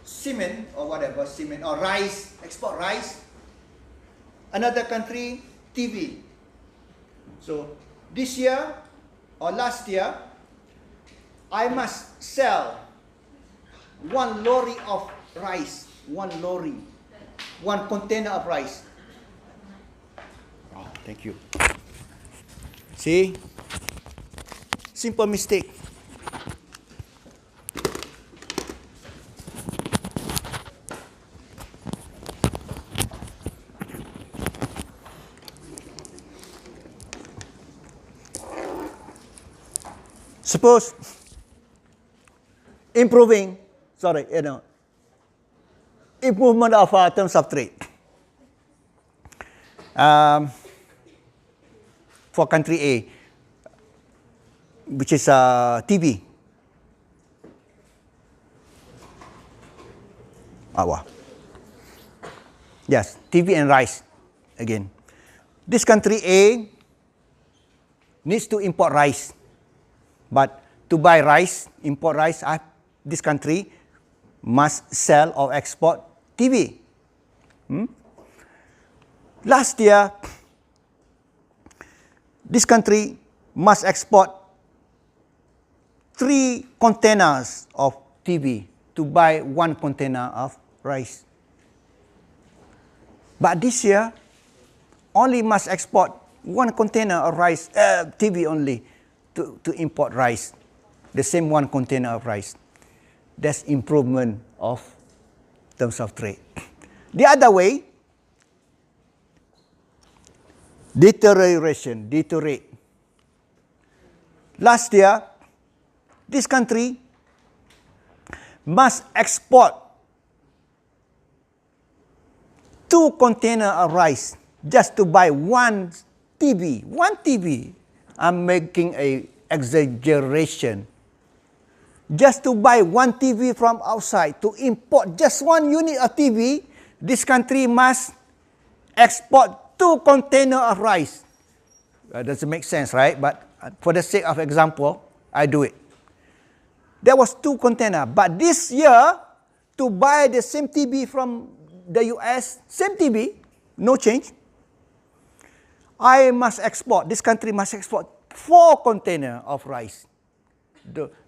cement or whatever, cement or rice, export rice. Another country, TV. So this year or last year, I must sell 1 lorry of rice, 1 lorry, 1 container of rice. Oh, thank you. See? Simple mistake. Suppose improvement of terms of trade. For country A, which is TV. Yes, TV and rice again. This country A needs to import rice. But to buy rice, import rice, this country must sell or export TV. Last year, this country must export 3 containers of TV to buy 1 container of rice. But this year, only must export 1 container of rice, TV only, to import rice. The same 1 container of rice. That's improvement of terms of trade. The other way, deteriorate. Last year, this country must export 2 containers of rice just to buy 1 TV. 1 TV. I'm making an exaggeration. Just to buy 1 TV from outside, to import just 1 unit of TV, this country must export 2 containers of rice. Doesn't make sense, right? But for the sake of example, I do it. There was 2 containers. But this year, to buy the same TV from the US, same TV, no change. This country must export 4 containers of rice.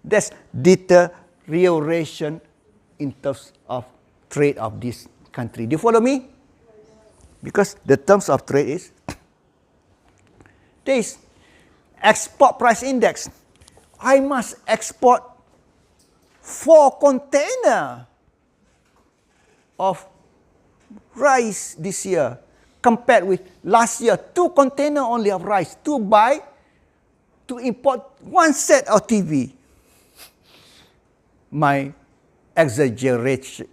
That's deterioration in terms of trade of this country. Do you follow me? Because the terms of trade is this export price index. I must export 4 containers of rice this year, compared with last year, 2 containers only of rice to import 1 set of TV. My exaggerated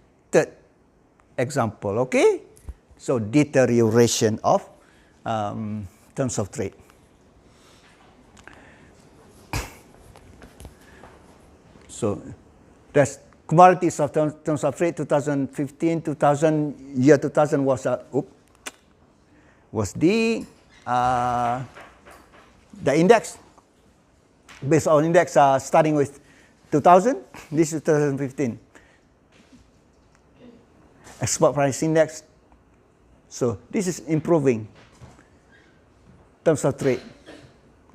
example, okay? So deterioration of terms of trade. So that's commodities of terms of trade 2015, 2000 was the index. Based on index starting with 2000, this is 2015. Export price index. So this is improving terms of trade.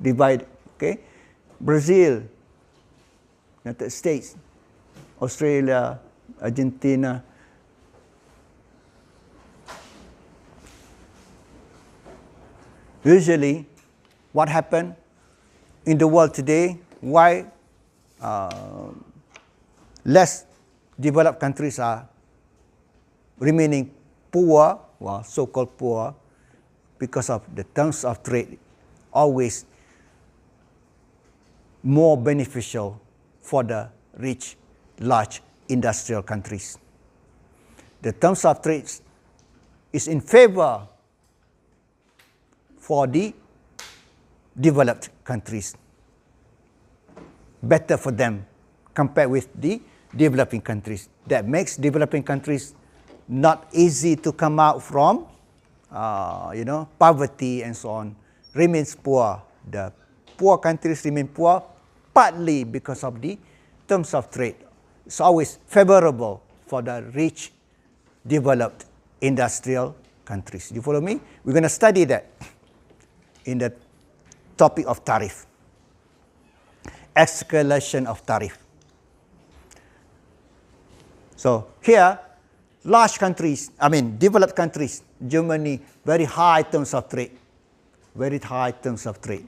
Divide, okay? Brazil, United States, Australia, Argentina. Usually, what happened in the world today, why less developed countries are remaining poor, well, so-called poor, because of the terms of trade, always more beneficial for the rich, large industrial countries. The terms of trade is in favor for the developed countries, better for them compared with the developing countries. That makes developing countries not easy to come out from, poverty and so on, remains poor. The poor countries remain poor partly because of the terms of trade. It's always favorable for the rich, developed industrial countries. You follow me? We're going to study that in the topic of tariff. Escalation of tariff. So here, large countries, developed countries, Germany, very high terms of trade. Very high terms of trade.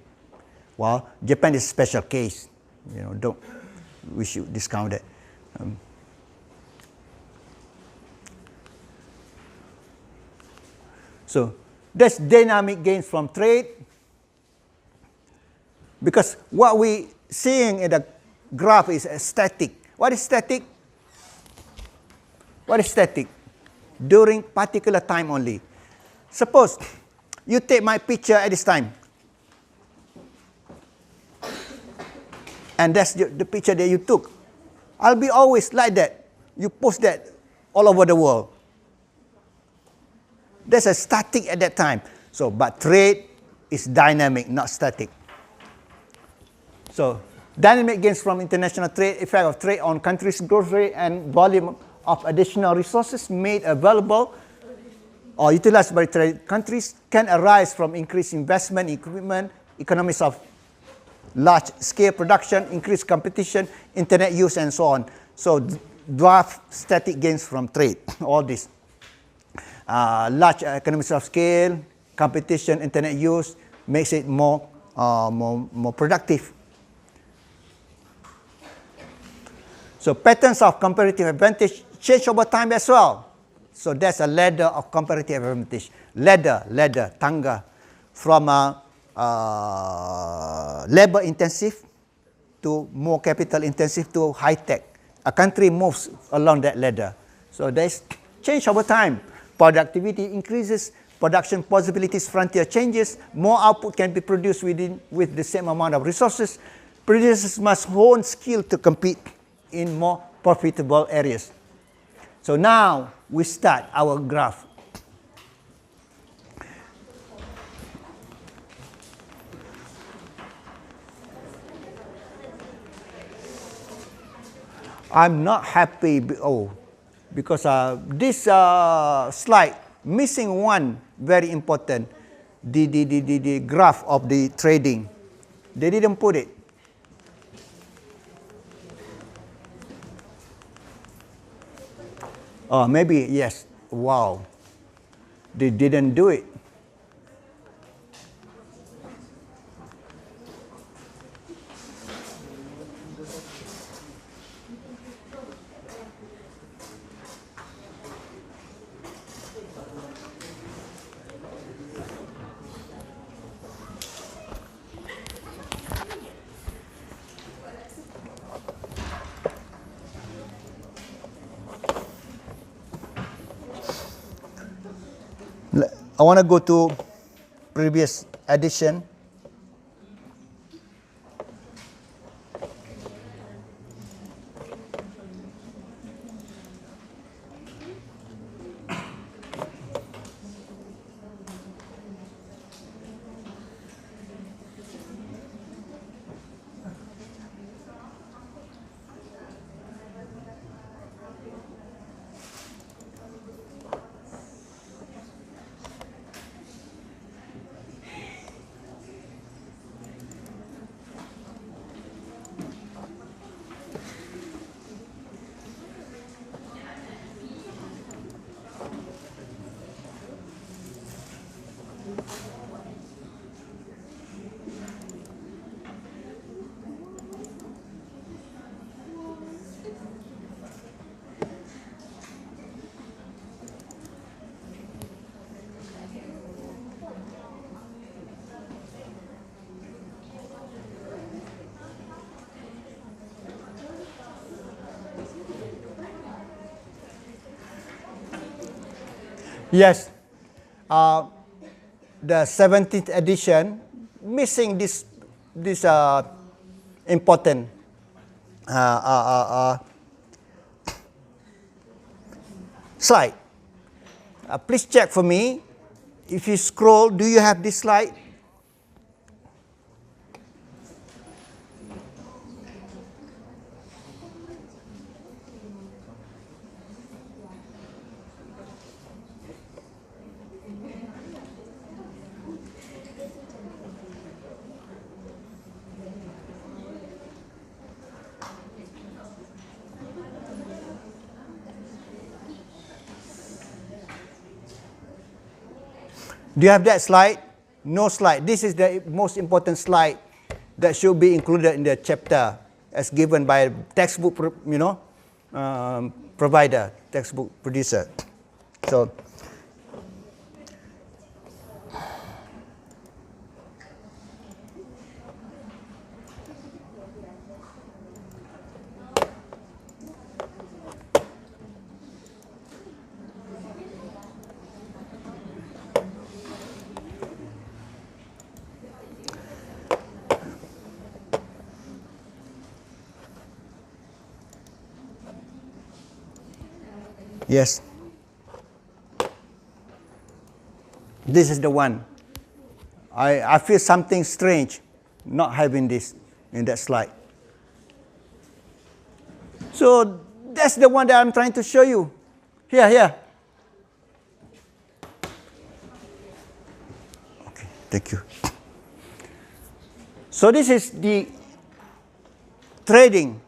Well, Japan is a special case. We should discount it. So that's dynamic gains from trade. Because what we seeing in the graph is static. What is static? What is static? During particular time only. Suppose you take my picture at this time. And that's the picture that you took. I'll be always like that. You post that all over the world. That's a static at that time. So, but trade is dynamic, not static. So, dynamic gains from international trade, effect of trade on countries' growth rate and volume of additional resources made available or utilized by trade countries can arise from increased investment in equipment, economies of large-scale production, increased competition, internet use, and so on. So, dwarf static gains from trade, all this. Large economies of scale, competition, internet use makes it more productive. So patterns of comparative advantage change over time as well. So that's a ladder of comparative advantage. Ladder, tangga, from labor intensive to more capital intensive to high tech. A country moves along that ladder. So there's change over time. Productivity increases, production possibilities, frontier changes, more output can be produced with the same amount of resources. Producers must hone skill to compete in more profitable areas. So now we start our graph. I'm not happy because this slide missing one very important, the graph of the trading. They didn't put it. Oh, maybe yes. Wow, they didn't do it. I want to go to previous edition. Yes. The 17th edition missing this important slide. Please check for me. If you scroll, do you have this slide? Do you have that slide? No slide. This is the most important slide that should be included in the chapter as given by textbook, provider, textbook producer. So, yes. This is the one. I feel something strange not having this in that slide. So that's the one that I'm trying to show you. Here. Okay, thank you. So this is the trading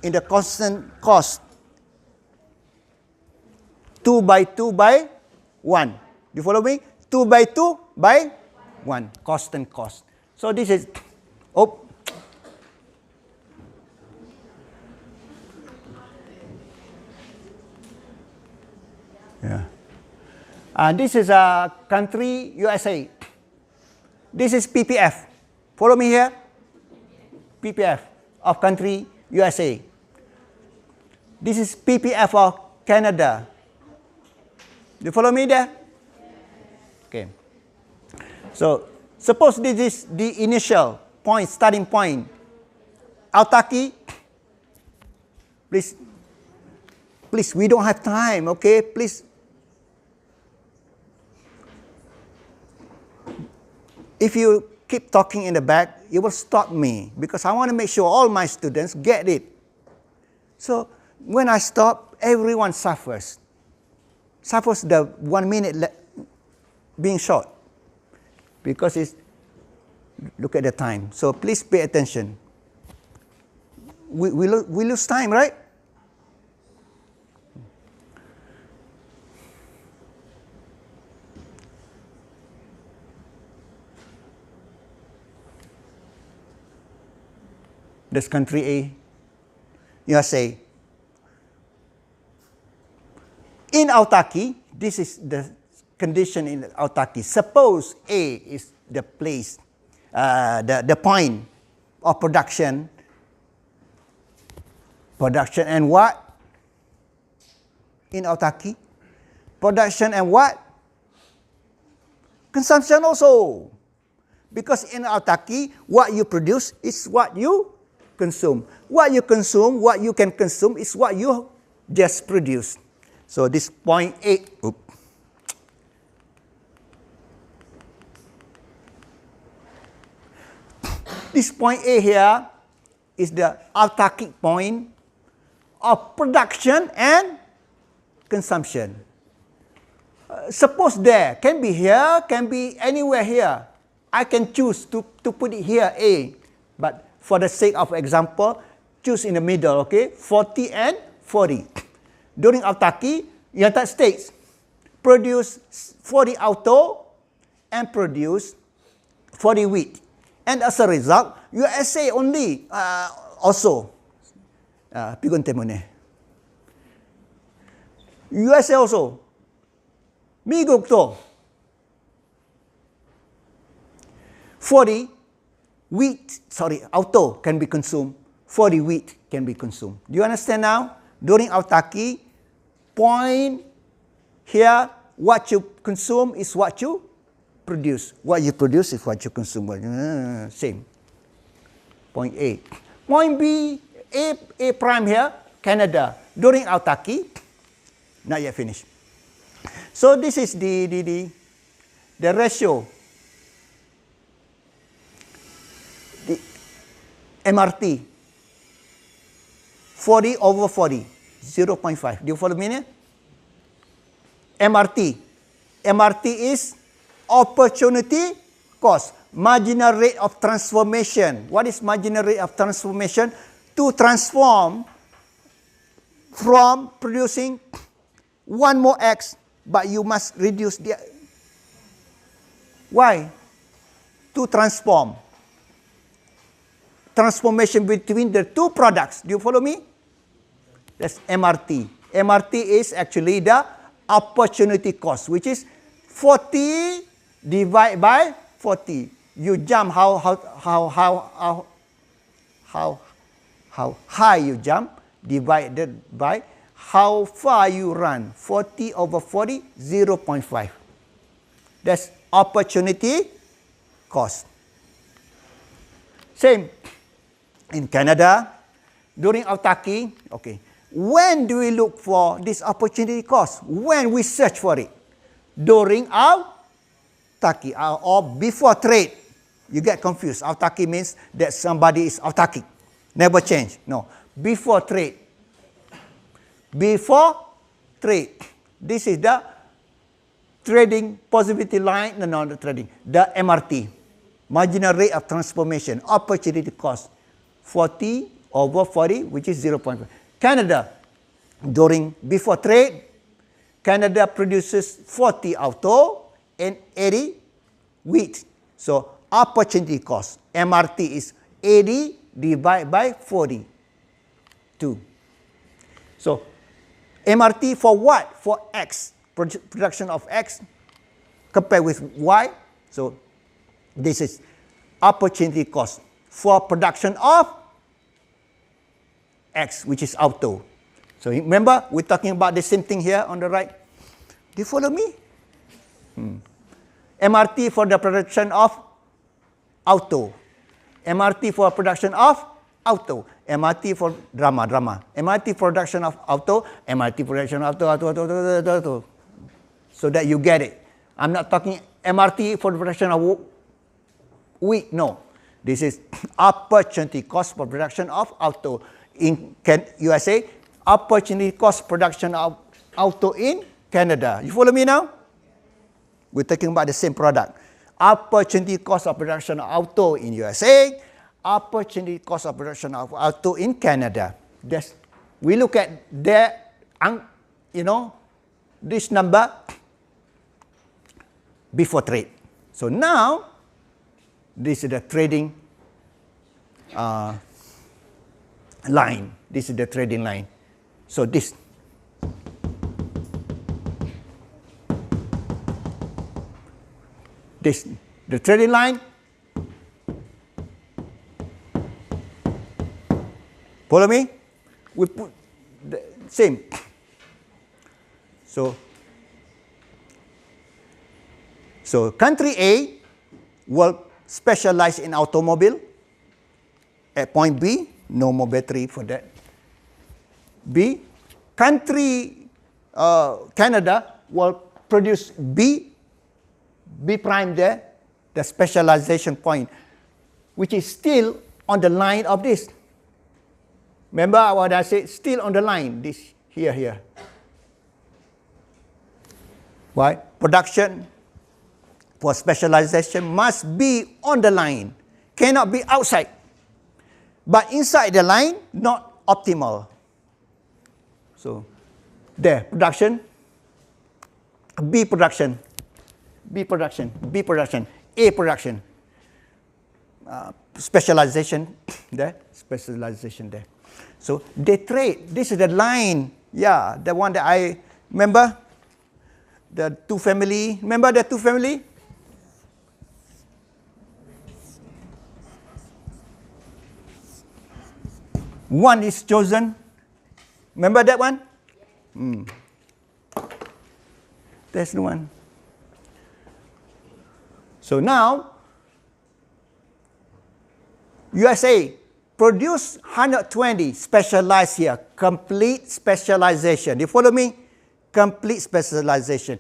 in the constant cost. 2 by 2 by 1. You follow me? 2 by 2 by 1. Constant cost. So this is, yeah. This is a country, USA. This is PPF. Follow me here. PPF of country USA. This is PPF of Canada. You follow me there? Okay. So suppose this is the initial point, starting point. Autarky. Please, we don't have time, okay? Please. If you keep talking in the back, you will stop me because I want to make sure all my students get it. So when I stop, everyone suffers. Suppose the 1 minute being short because it's, look at the time. So please pay attention. We lose time, right? This country A, USA. In autarky, this is the condition in autarky. Suppose A is the place, the point of production. Production and what? In autarky. Production and what? Consumption also. Because in autarky, what you produce is what you consume. What you consume, what you can consume is what you just produce. So this point A, this point A here is the autarkic point of production and consumption. Suppose there, can be here, can be anywhere here. I can choose to put it here, A. But for the sake of example, choose in the middle, okay? 40 and 40. During autarky, United States produce 40 auto and produce 40 wheat. And as a result, USA only also. USA also. 미국 또 40 auto can be consumed. 40 wheat can be consumed. Do you understand now? During autarky, point here what you consume is what you produce. What you produce is what you consume. Same. Point A. Point B, A prime here, Canada. During autarky, not yet finished. So this is the ratio. The MRT. 40 over 40, 0.5. Do you follow me here? MRT. MRT is opportunity cost, marginal rate of transformation. What is marginal rate of transformation? To transform from producing one more X, but you must reduce the... Why? To transform. Transformation between the two products. Do you follow me? That's MRT. MRT is actually the opportunity cost, which is 40 divided by 40. You jump how high you jump divided by how far you run. 40 over 40, 0.5. That's opportunity cost. Same in Canada. During autarky, okay. When do we look for this opportunity cost? When we search for it. During autarky or before trade. You get confused. Autarky means that somebody is autarkic. Never change. No. Before trade. Before trade. This is the trading positivity line. No, not trading. The MRT. Marginal rate of transformation. Opportunity cost. 40 over 40, which is 0.5. Canada, before trade, Canada produces 40 auto and 80 wheat. So opportunity cost, MRT is 80 divided by 42. So MRT for what? For X, production of X compared with Y. So this is opportunity cost for production of X, which is auto. So remember, we're talking about the same thing here on the right. Do you follow me? MRT for the production of auto. MRT for production of auto. MRT for drama. MRT production of auto. MRT production of auto. So that you get it. I'm not talking MRT for the production of wheat. No. This is opportunity cost for production of auto. In USA, opportunity cost production of auto in Canada. You follow me now? We're talking about the same product. Opportunity cost of production of auto in USA, opportunity cost of production of auto in Canada. We look at this number before trade. So now, this is the trading line. This is the trading line. So the trading line. Follow me? We put the same. So country A will specialize in automobile. At point B, no more battery for that. B, country Canada will produce B prime there, the specialization point, which is still on the line of this. Remember what I said? Still on the line, this here. Why? Production for specialization must be on the line, cannot be outside. But inside the line, not optimal. So, there, production, B production, A production, specialization there. So, they trade. This is the line. Yeah, the one that I remember. The two family. Remember the two family? One is chosen. Remember that one? That's the one. So now, USA produce 120 specialized here, complete specialization. You follow me? Complete specialization.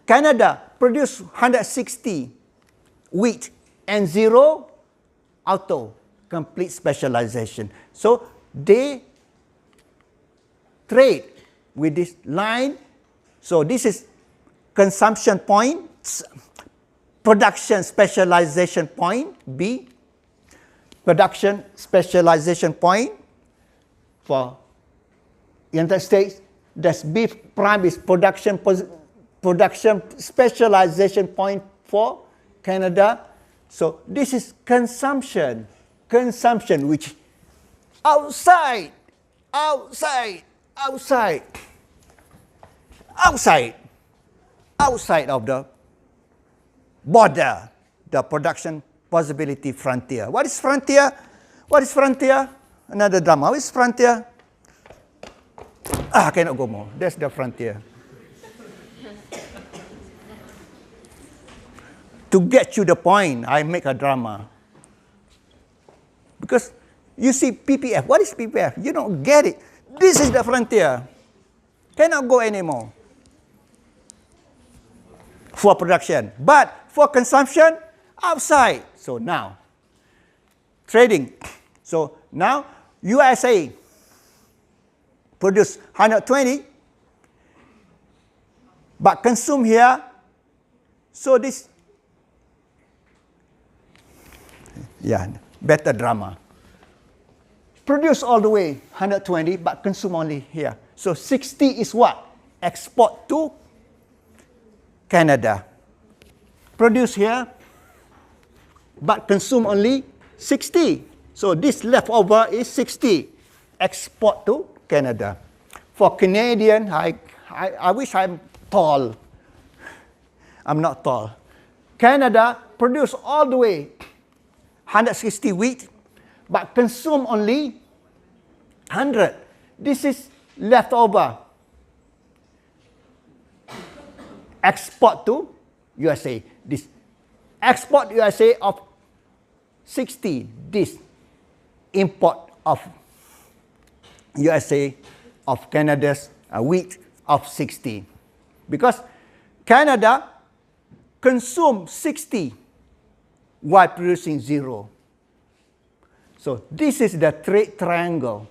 Canada produce 160 wheat and 0 auto, complete specialization. So they trade with this line. So this is consumption points, production specialization point, B. Production specialization point for United States. That's B prime is production specialization point for Canada. So this is consumption, which outside of the border, the production possibility frontier. What is frontier? Another drama. What is frontier? I cannot go more. That's the frontier. To get you the point, I make a drama. Because you see PPF. What is PPF? You don't get it. This is the frontier. Cannot go anymore. For production. But for consumption, outside. So now, trading. So now, USA produce 120, but consume here. So this, better drama. Produce all the way 120, but consume only here. So 60 is what? Export to Canada. Produce here, but consume only 60. So this leftover is 60. Export to Canada. For Canadian, I wish I'm tall. I'm not tall. Canada produce all the way 160 wheat, but consume only 100. This is leftover. Export to USA. This export USA of 60. This import of USA of Canada's wheat of 60. Because Canada consumes 60 while producing 0. So this is the trade triangle.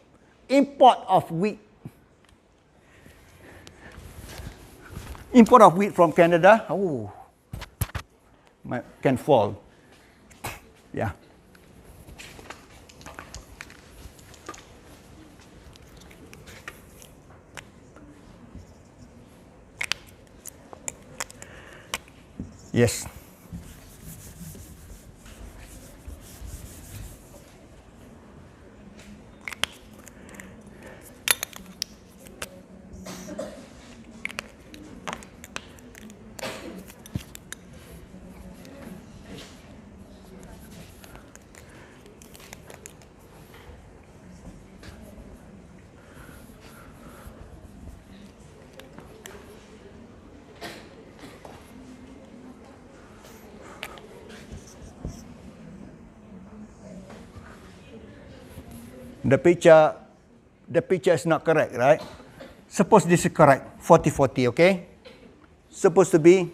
Import of wheat. Import of wheat from Canada, can fall. Yeah. Yes. The picture is not correct, right? Suppose this is correct, 40-40, okay? Supposed to be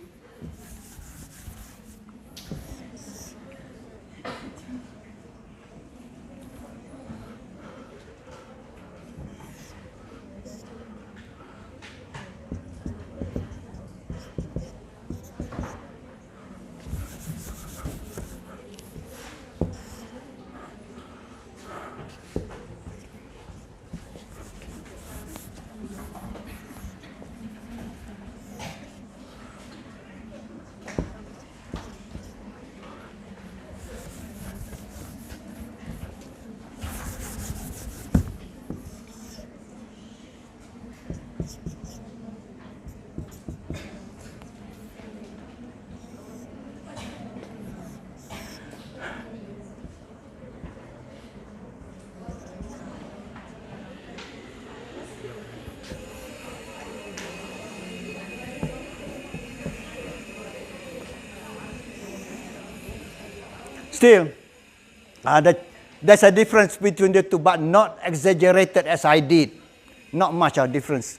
Still, there's a difference between the two, but not exaggerated as I did. Not much of difference.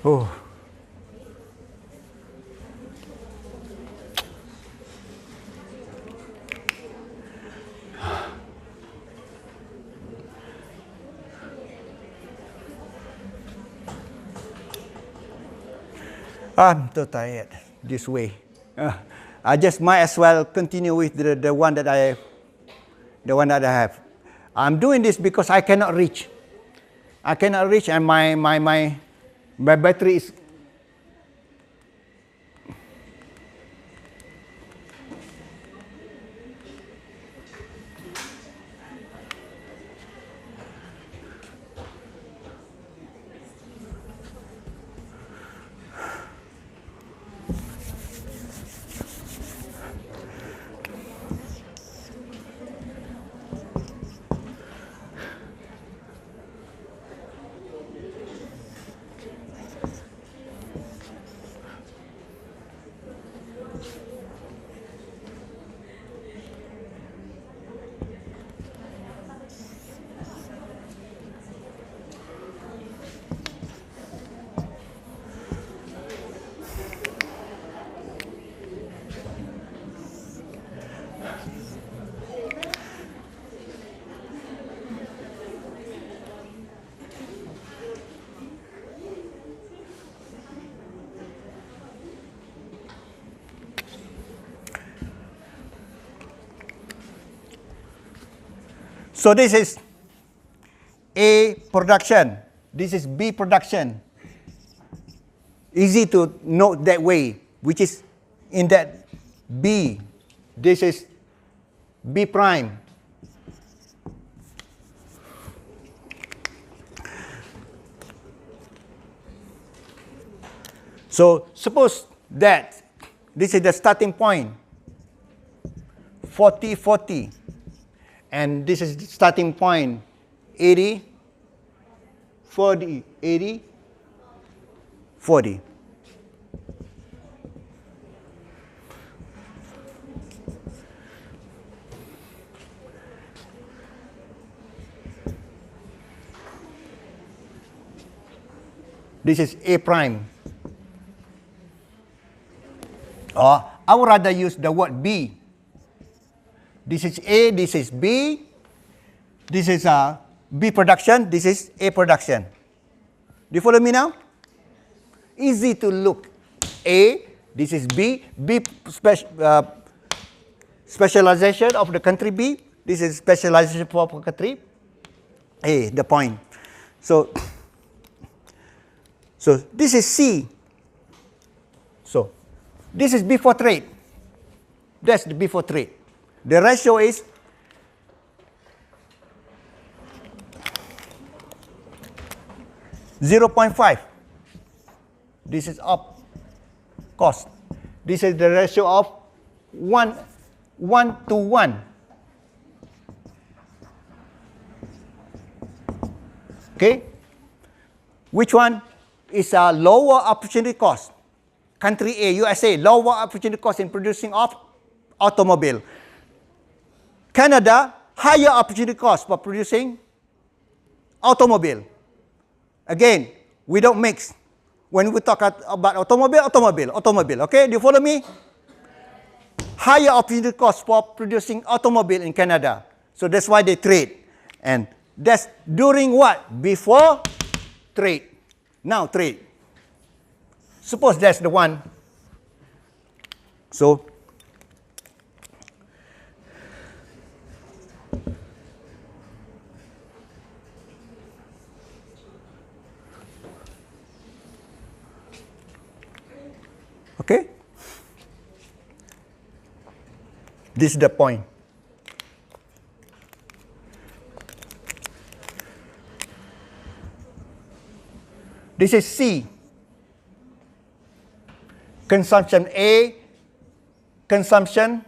Oh. I'm too tired this way. I just might as well continue with the one that I have. I'm doing this because I cannot reach. I cannot reach, and my battery is. So this is A production. This is B production. Easy to note that way, which is in that B. This is B prime. So suppose that this is the starting point, 40, 40. And this is the starting point, 80, 40, 80, 40. This is A prime. Or I would rather use the word B. This is A, this is B, this is B production, this is A production. Do you follow me now? Easy to look. A, this is B, specialization of the country B, this is specialization of country A, the point. So this is C. So this is before trade. That's the before trade. The ratio is 0.5. This is up cost. This is the ratio of 1 to 1. Okay? Which one is a lower opportunity cost? Country A, USA, lower opportunity cost in producing of automobile. Canada, higher opportunity cost for producing automobile. Again, we don't mix. When we talk about automobile, okay? Do you follow me? Higher opportunity cost for producing automobile in Canada. So that's why they trade. And that's during what? Before trade. Now trade. Suppose that's the one. So okay? This is the point. This is C. Consumption A, consumption,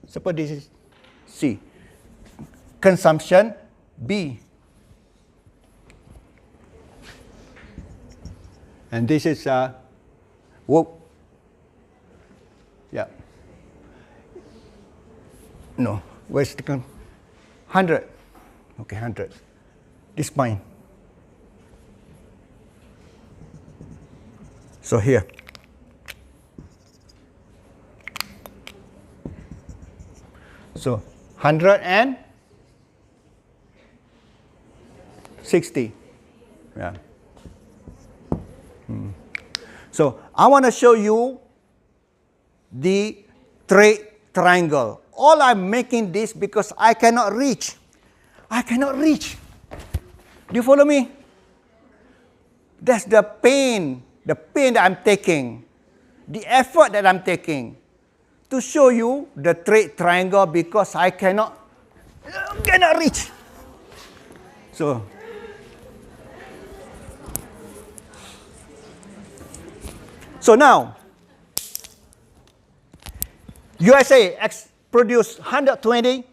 suppose this is C. Consumption B. And this is, whoa. Yeah. No, where's the 100? Okay, 100. This point. So here. So 160. Yeah. So I want to show you the trade triangle. All I'm making this because I cannot reach. I cannot reach. Do you follow me? That's the pain that I'm taking, the effort that I'm taking to show you the trade triangle because I cannot reach. So now, USA produce 120,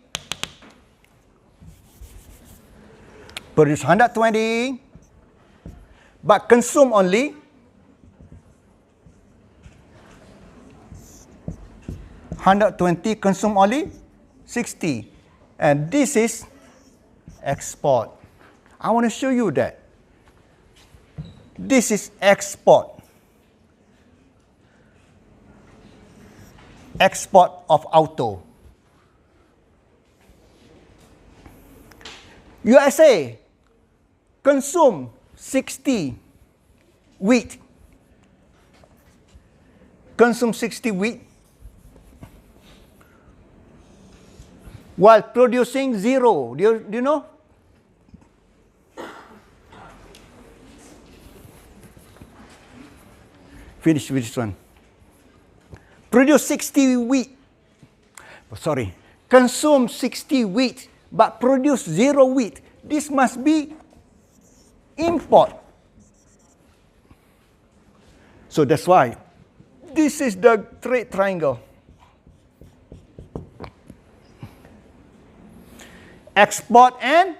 but consume only 120, consume only 60. And this is export. I want to show you that. This is export. Export of auto. USA consume 60 wheat. Consume 60 wheat while producing 0. Do you know? Finish with this one. Produce 60 wheat. Sorry. Consume 60 wheat, but produce 0 wheat. This must be import. So that's why this is the trade triangle. Export and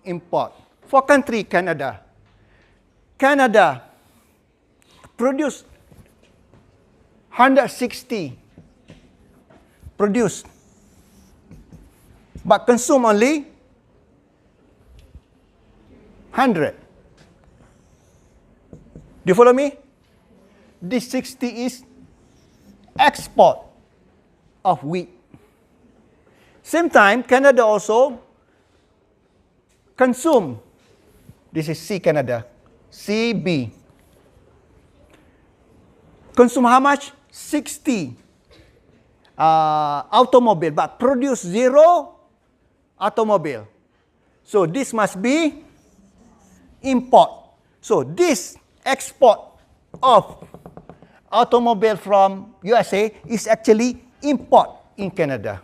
import. For country Canada. Canada produce 160 produced, but consume only 100. Do you follow me? This 60 is export of wheat. Same time, Canada also consume. This is C Canada, CB. Consume how much? 60 automobile, but produce 0 automobile. So this must be import. So this export of automobile from USA is actually import in Canada.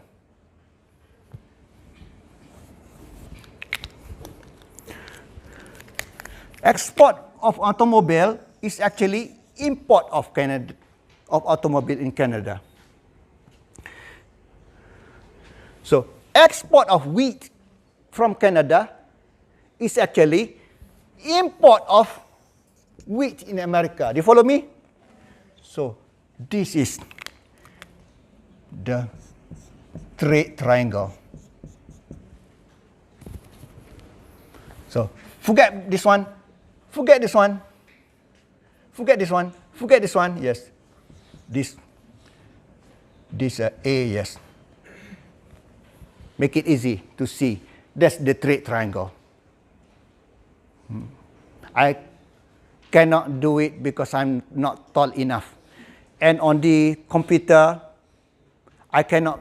Export of automobile is actually import of Canada, of automobile in Canada. So export of wheat from Canada is actually import of wheat in America. Do you follow me? So this is the trade triangle. So forget this one. Forget this one. Forget this one. Forget this one. Yes. This A, yes. Make it easy to see. That's the trade triangle. I cannot do it because I'm not tall enough. And on the computer, I cannot,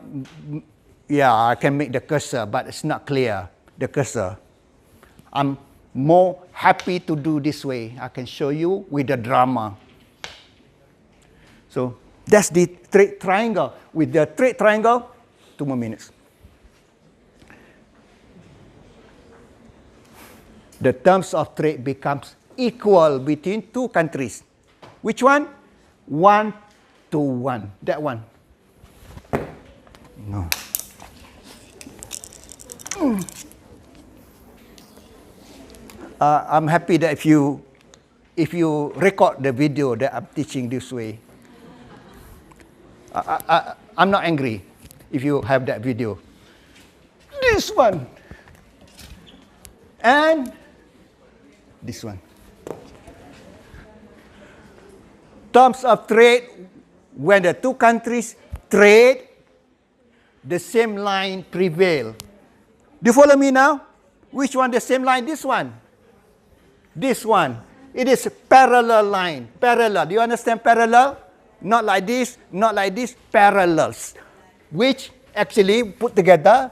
I can make the cursor, but it's not clear, the cursor. I'm more happy to do this way. I can show you with the drama. So that's the trade triangle. With the trade triangle, 2 more minutes. The terms of trade becomes equal between two countries. Which one? 1 to 1. That one. No. I'm happy that if you record the video that I'm teaching this way, I'm not angry if you have that video. This one and this one. Terms of trade, when the two countries trade, the same line prevail. Do you follow me now? Which one the same line? This one. This one. It is a parallel line. Parallel. Do you understand parallel? Not like this, not like this. Parallels. Which actually put together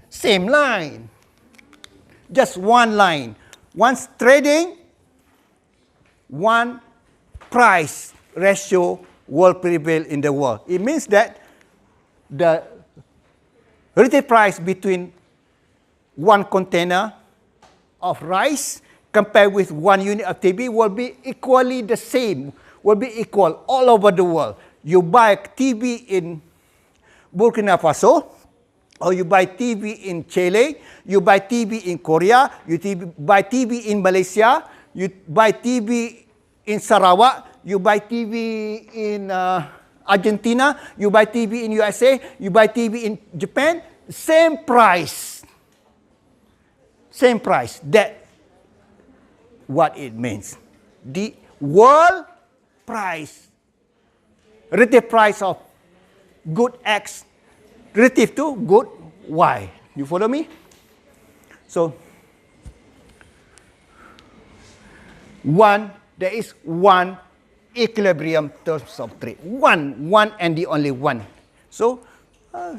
same line. Just one line. One's trading, one price ratio will prevail in the world. It means that the retail price between one container of rice compared with 1 unit of TB will be equally the same, will be equal all over the world. You buy TB in Burkina Faso, or you buy TB in Chile, you buy TB in Korea, you buy TB in Malaysia, you buy TB in Sarawak, you buy TB in Argentina, you buy TB in USA, you buy TB in Japan, same price. Same price. That what it means. The world price, retail price of good X relative to good Y. You follow me? So, there is one equilibrium terms of trade. One and the only one. So,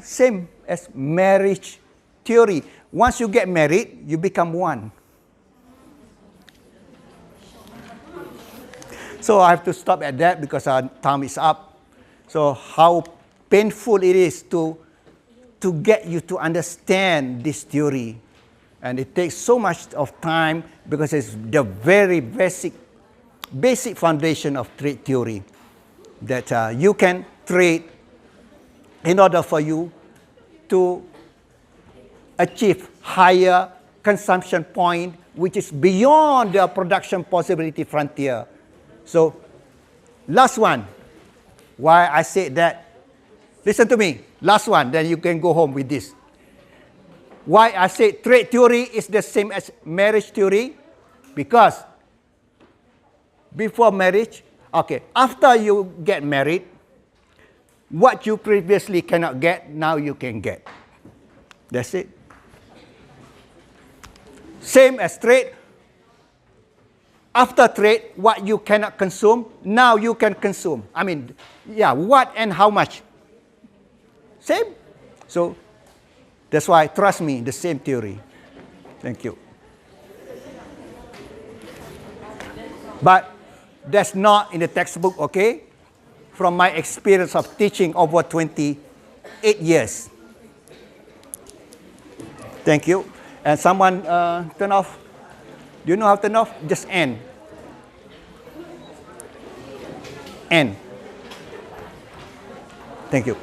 same as marriage theory. Once you get married, you become one. So I have to stop at that because our time is up. So how painful it is to get you to understand this theory. And it takes so much of time because it's the very basic foundation of trade theory. That you can trade in order for you to achieve higher consumption point, which is beyond the production possibility frontier. So, last one. Why I said that? Listen to me. Last one, then you can go home with this. Why I said trade theory is the same as marriage theory? Because before marriage, okay, after you get married, what you previously cannot get, now you can get. That's it. Same as trade. After trade, what you cannot consume, now you can consume. I mean, yeah, what and how much? Same. So, that's why, trust me, the same theory. Thank you. But that's not in the textbook, okay? From my experience of teaching over 28 years. Thank you. And someone turn off. Do you know how to turn off? Just end. End. Thank you.